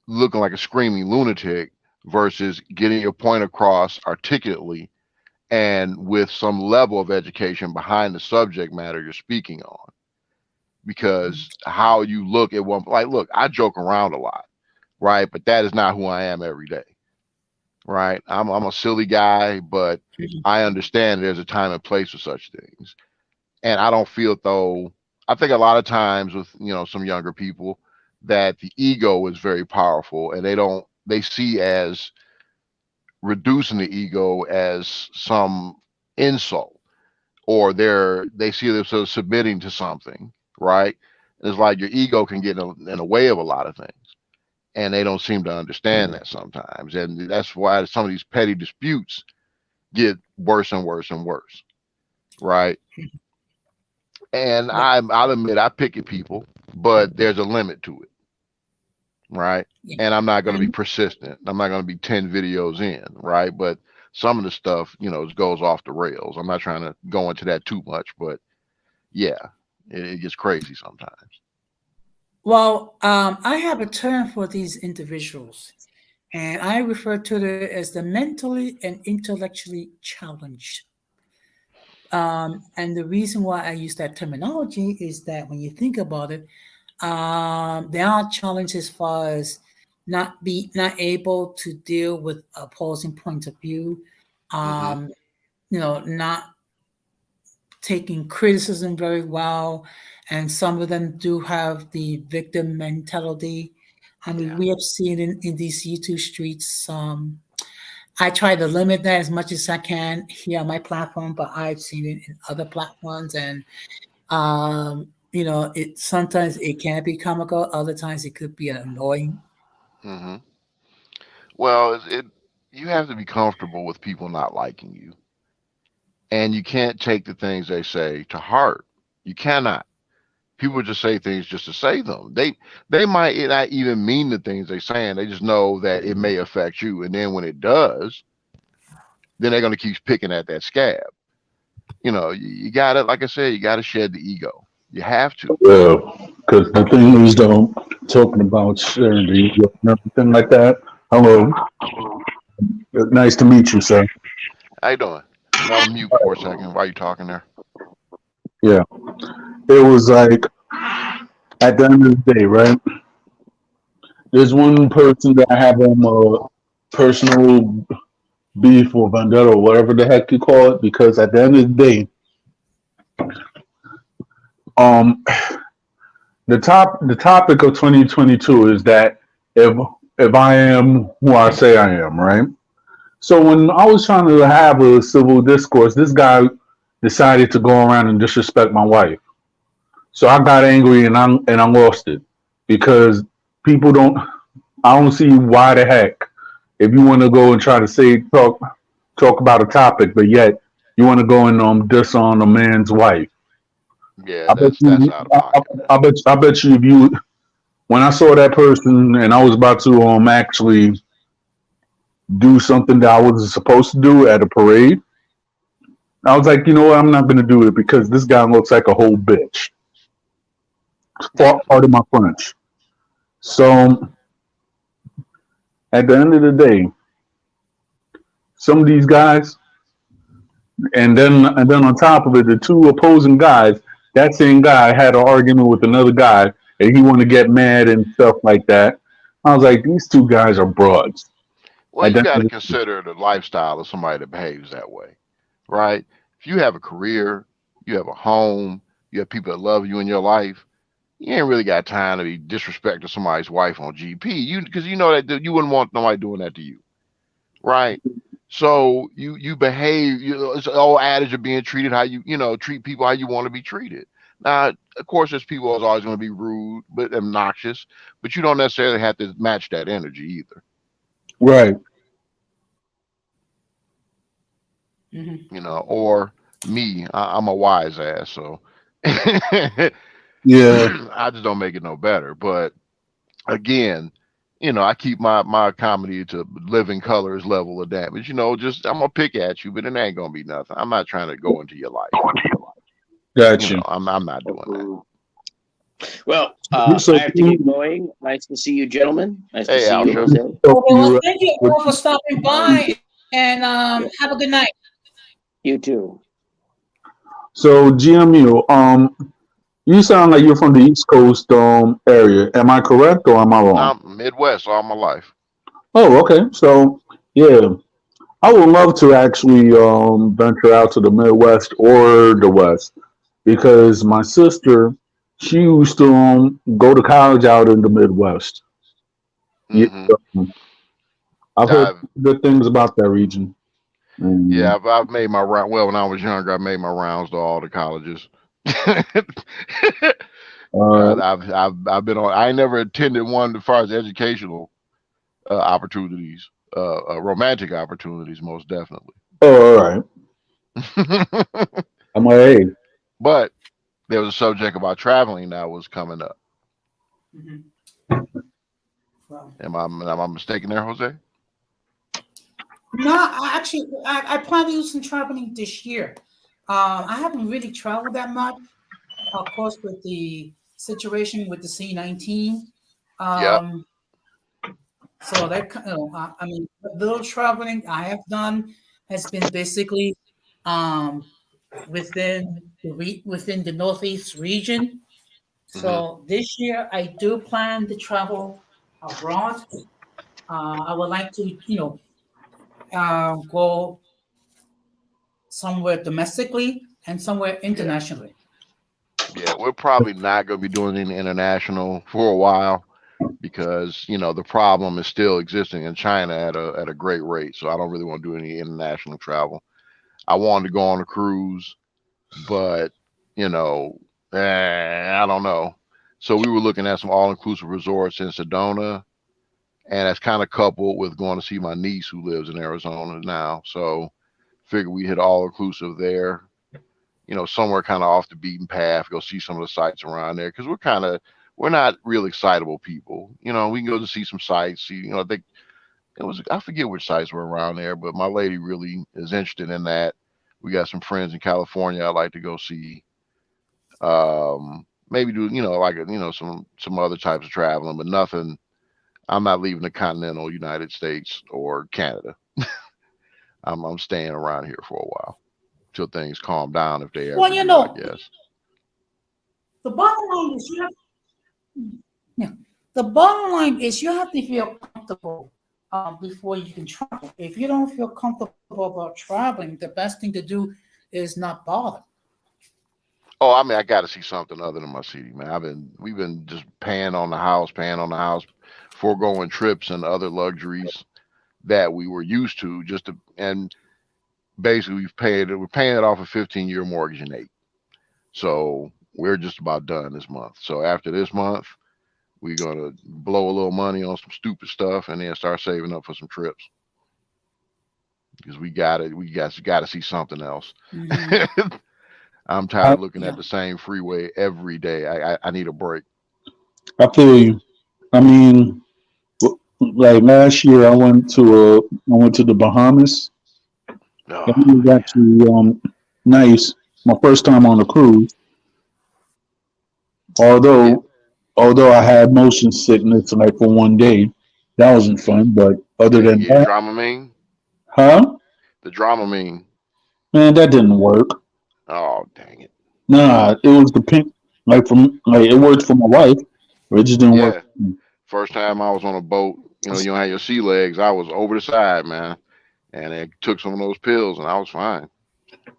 looking like a screaming lunatic versus getting your point across articulately and with some level of education behind the subject matter you're speaking on. Because how you look at one, like, look, I joke around a lot, right? But that is not who I am every day, right? I'm a silly guy, but I understand there's a time and place for such things. And I don't feel though, I think a lot of times with, some younger people that the ego is very powerful and they see as reducing the ego as some insult or they see themselves submitting to something, right? It's like your ego can get in the way of a lot of things. And they don't seem to understand that sometimes. And that's why some of these petty disputes get worse and worse and worse, right? And Yeah. I'll admit I pick at people, but there's a limit to it, right? Yeah. And I'm not going to be And persistent. I'm not going to be 10 videos in, right? But some of the stuff, goes off the rails. I'm not trying to go into that too much, but yeah, it gets crazy sometimes. well, I have a term for these individuals, and I refer to it as the mentally and intellectually challenged. And the reason why I use that terminology is that when you think about it, there are challenges as far as not able to deal with opposing points of view, Hmm. not taking criticism very well, and some of them do have the victim mentality. I mean, Yeah. we have seen in these YouTube streets. I try to limit that as much as I can here on my platform, but I've seen it in other platforms, and it sometimes it can be comical, other times it could be annoying. Hmm. Well, you have to be comfortable with people not liking you, and you can't take the things they say to heart. You cannot. People just say things just to say them. They might not even mean the things they're saying. They just know that it may affect you, and then when it does, then they're gonna keep picking at that scab. You gotta, like I said, you gotta shed the ego. You have to. Yeah, because the thing is, though, talking about sharing the ego and everything like that. Hello, nice to meet you, sir. How you doing? I'm on mute for a second. Why are you talking there? Yeah, it was like at the end of the day, right? There's one person that I have personal beef or vendetta or whatever the heck you call it, because at the end of the day, um, the topic of 2022 is that if if I am who I say I am, right? So when I was trying to have a civil discourse, this guy decided to go around and disrespect my wife. So I got angry and I lost it because people don't. I don't see why the heck if you want to go and try to talk about a topic, but yet you want to go and diss on a man's wife. Yeah, I bet that's you. out of pocket. I bet you if you when I saw that person and I was about to actually do something that I wasn't supposed to do at a parade, I was like, you know what, I'm not going to do it because this guy looks like a whole bitch. Yeah. Part of my French. So at the end of the day, some of these guys, and then on top of it, the two opposing guys, that same guy had an argument with another guy, and he wanted to get mad and stuff like that. I was like, these two guys are broads. Well, And you then, got to consider the lifestyle of somebody that behaves that way, right? If you have a career, you have a home, you have people that love you in your life, you ain't really got time to be disrespecting somebody's wife on GP. Because you know that you wouldn't want nobody doing that to you, right? So you behave. It's an old adage of being treated how treat people how you want to be treated. Now, of course, there's people that's always going to be rude, but obnoxious. But you don't necessarily have to match that energy either. right, Mhm. Or me, I'm a wise ass, so I yeah, just don't make it no better. But again, I keep my comedy to living colors level of damage. Just I'm gonna pick at you, but it ain't gonna be nothing. I'm not trying to go into your life. got you. I'm not doing that. Mhm. Well, So, I have to get going. Nice to see you, gentlemen. Nice to Hey, see you, Alsha. Jose. Oh, well, you, thank you what all for stopping by, and Yeah, have a good night. you too. so GMU, you sound like you're from the East Coast area. Am I correct or am I wrong? I'm Midwest all my life. Oh, okay. So yeah, I would love to actually venture out to the Midwest or the West because my sister, she used to go to college out in the Midwest. Yeah, Hmm. I've heard I've good things about that region. Yeah, And, I've made my round. Well, when I was younger, I made my rounds to all the colleges. uh, I've been on. I ain't never attended one as far as educational opportunities, romantic opportunities, most definitely. oh, all right. I'm like, hey, But there was a subject about traveling that was coming up. Mhm. Wow. Am I mistaken there, Jose? No, I plan to do some traveling this year. I haven't really traveled that much, of course, with the situation with the C-19. Yep. Um, so I mean, the little traveling I have done has been basically um, within the Northeast region. Hmm. So this year I do plan to travel abroad. I would like to, go somewhere domestically and somewhere Yeah. internationally. Yeah. We're probably not going to be doing any international for a while because, the problem is still existing in China at a great rate. So I don't really want to do any international travel. I wanted to go on a cruise, but, you know, I don't know. So we were looking at some all-inclusive resorts in Sedona, and that's kind of coupled with going to see my niece who lives in Arizona now. So figure we hit all inclusive there. Somewhere kind of off the beaten path. Go see some of the sites around there because we're not real excitable people. We can go to see some sites. See, I think I forget which sites were around there, but my lady really is interested in that. We got some friends in California I'd like to go see. Maybe do like some other types of traveling, but nothing. I'm not leaving the continental United States or Canada. I'm staying around here for a while till things calm down if they Well, ever do, I guess. the bottom line is you have yeah, the bottom line is you have to feel comfortable before you can travel. If you don't feel comfortable about traveling, the best thing to do is not bother. Oh, I mean, I got to see something other than my city, man. We've been just paying on the house, foregoing trips and other luxuries that we were used to, and basically we're paying it off a 15-year mortgage in 8. So we're just about done this month. So after this month, we're gonna blow a little money on some stupid stuff and then start saving up for some trips because we got to see something else. Hmm. I'm tired I, of looking at Yeah. the same freeway every day. I need a break. I feel you. I mean, like last year, I went to the Bahamas. And it Oh was yeah, actually nice. My first time on a cruise. yeah, Although I had motion sickness like for one day, that wasn't fun. But other yeah. You than get that, Dramamine, huh? the Dramamine. Man, that didn't work. Oh dang it. Nah, it was the pink. Like it worked for my wife, but it just didn't work. Yeah, first time I was on a boat. You don't have your sea legs. I was over the side, man, and it took some of those pills, and I was fine.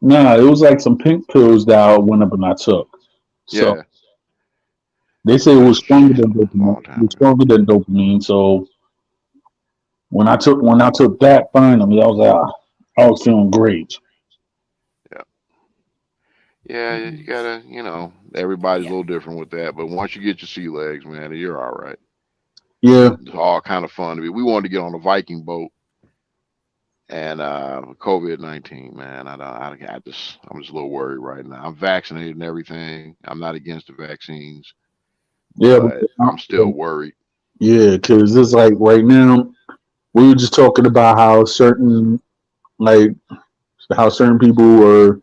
Nah, it was like some pink pills that I went up and I took. So Yeah, they say it that was was stronger geez, than a dopamine. long It was time ago. stronger than dopamine. So when I took that finally, I was like, I was feeling great. Yeah, yeah. You Hmm. gotta, everybody's a Yeah. little different with that, but once you get your sea legs, man, you're all right. Yeah, It's all kind of fun to be. We wanted to get on a Viking boat, and COVID-19, man, I'm just a little worried right now. I'm vaccinated and everything. I'm not against the vaccines, yeah, but I'm still worried. yeah. Because it's like right now we were just talking about like how certain people were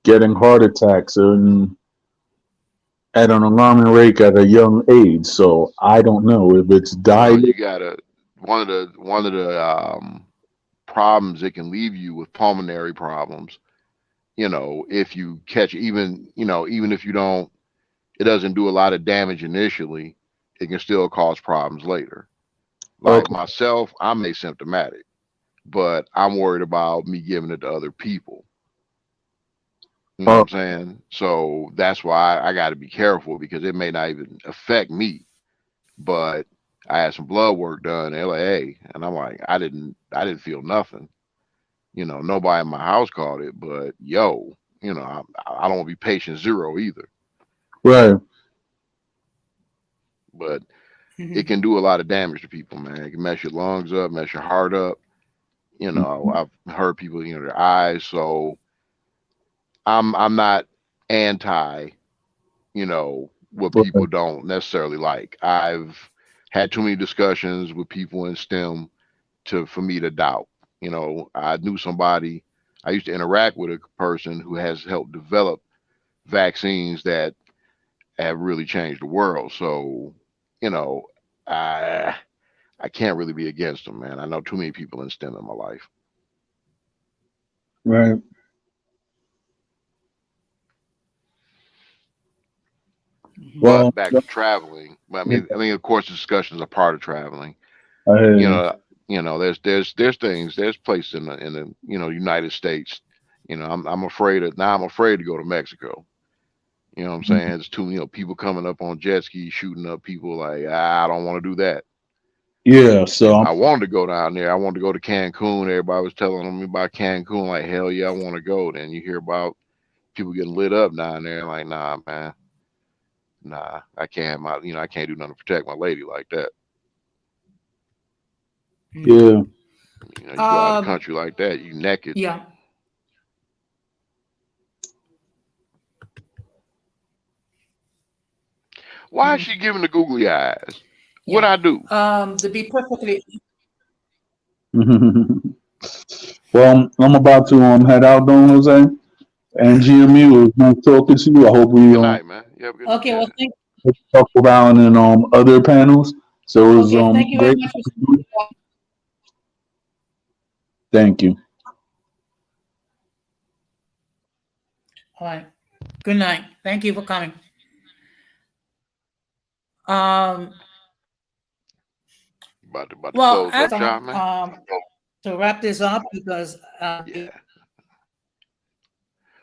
getting heart attacks and at an alarming rate at a young age. So I don't know if it's Well, diet. you gotta one of the problems it can leave you with pulmonary problems. If you catch even if you don't, it doesn't do a lot of damage initially. It can still cause problems later. Like Okay. myself, I'm asymptomatic, but I'm worried about me giving it to other people. You know what Uh, I'm saying? So that's why I got to be careful because it may not even affect me. But I had some blood work done, LA, and I'm like, I didn't feel nothing. Nobody in my house caught it, but yo, I don't want to be patient zero either. right. But it Hmm. can do a lot of damage to people, man. It can mess your lungs up, mess your heart up. I've heard people, their eyes. So I'm not anti, what people Right. don't necessarily like. I've had too many discussions with people in STEM for me to doubt. I knew somebody. I used to interact with a person who has helped develop vaccines that have really changed the world. So, you know, I I can't really be against them, man. I know too many people in STEM in my life. Right. Well, But back to traveling. yeah, I mean, of course, discussions are part of traveling. I hear You you. know, there's things, there's places in the United States. I'm afraid of now. I'm afraid to go to Mexico. You know what I'm saying? It's too people coming up on jet skis, shooting up people. Like I don't want to do that. Yeah, so I wanted to go down there. I wanted to go to Cancun. Everybody was telling me about Cancun. Like hell yeah, I want to go. Then you hear about people getting lit up down there. Like nah, man, nah, I can't. I can't do nothing to protect my lady like that. yeah, You go out of the Um, country like that, you naked. yeah. Why is Mhm. she giving the googly eyes? What Yeah. I do? To be perfectly well, I'm about to head out, Don Jose, and GMU. It was nice talking to you. I hope we Good night, man. You have a good night. okay. Well, Yeah. talk about in other panels. So it was okay. Thank you very great. much for. Thank you. All right. Good night. Thank you for coming. Um. About to Well, close as up shop, man. to wrap this up because Yeah.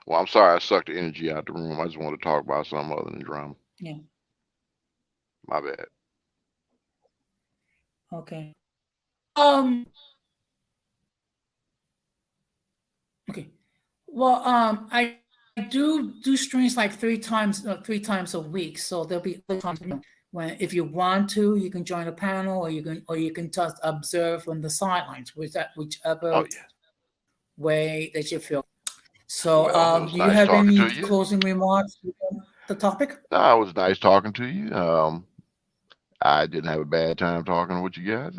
Well, I'm sorry I sucked the energy out the room. I just wanted to talk about something other than drama. yeah. My bad. Okay. Okay. Well, I do streams like three times a week. So there'll be other times, when if you want to, you can join a panel, or you can just observe on the sidelines, Oh whichever yeah. way that you feel. So, Well, it was do you nice have talking any to you. closing remarks on the topic? No, it was nice talking to you. I didn't have a bad time talking with you guys.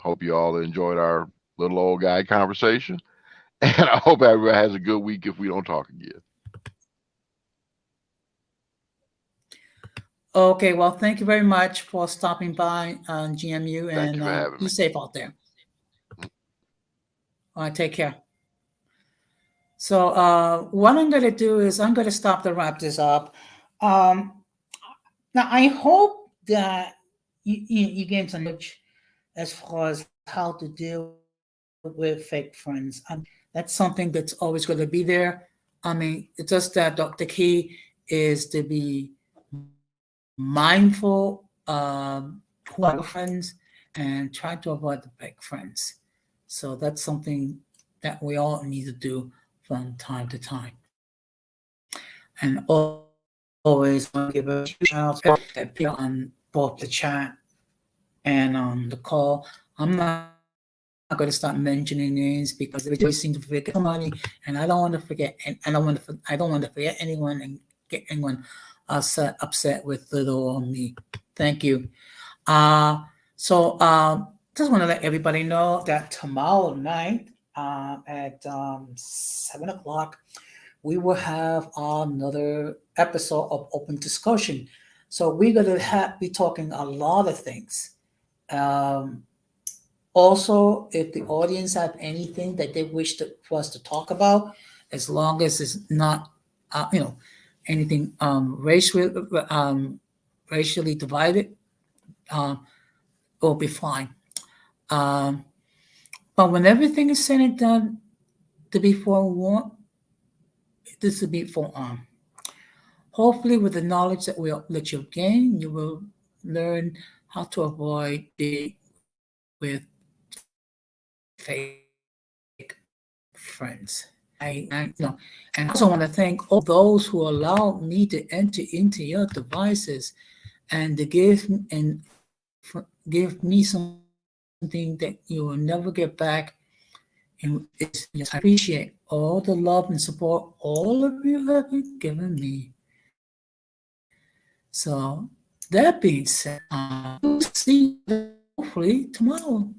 Hope you all enjoyed our little old guy conversation. And I hope everybody has a good week if we don't talk again. Okay. Well, thank you very much for stopping by on GMU, Thank you and for having be me. safe out there. All right. Take care. So, what I'm going to do is I'm going to stop to wrap this up. Um, Now, I hope that you gain some knowledge as far as how to deal with fake friends. That's something that's always going to be there. I mean, it's just that the key is to be mindful who are your friends and try to avoid the fake friends. So that's something that we all need to do from time to time. And always want to give a huge shout out to people on both the chat and on the call. I'm not going to start mentioning names because they always seem to forget somebody, and I don't want to forget. And I don't want to forget anyone and get anyone upset with little or me. Thank you. So just want to let everybody know that tomorrow night at 7 o'clock, we will have another episode of Open Discussion. So we're going to be talking a lot of things. Um, Also, if the audience have anything that they wish for us to talk about, as long as it's not, anything racially divided, will be fine. Um, but when everything is said and done, to be forewarned, this will be forearmed. Hopefully, with the knowledge that you've gained, you will learn how to avoid being with fake friends. And I also want to thank all those who allowed me to enter into your devices and to give me something that you will never get back. And I appreciate all the love and support all of you have been giving me. So that being said, we'll see you hopefully tomorrow.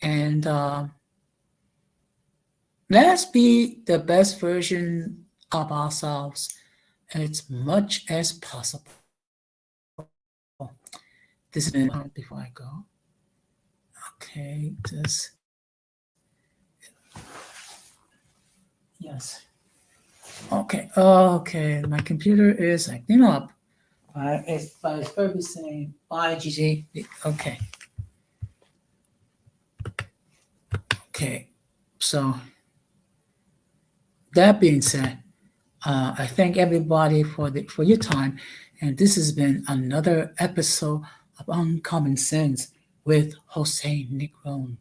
And let's be the best version of ourselves as much as possible. This is before I go. Okay, yes. Okay, my computer is acting up. It's probably saying bye, GG. Okay. Okay. So that being said, I thank everybody for your time, and this has been another episode of Uncommon Sense with Jose Negron,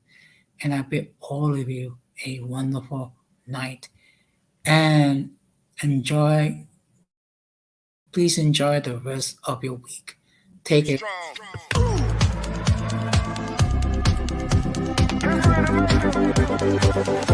and I bid all of you a wonderful night and enjoy. Please enjoy the rest of your week. Take it. Strong.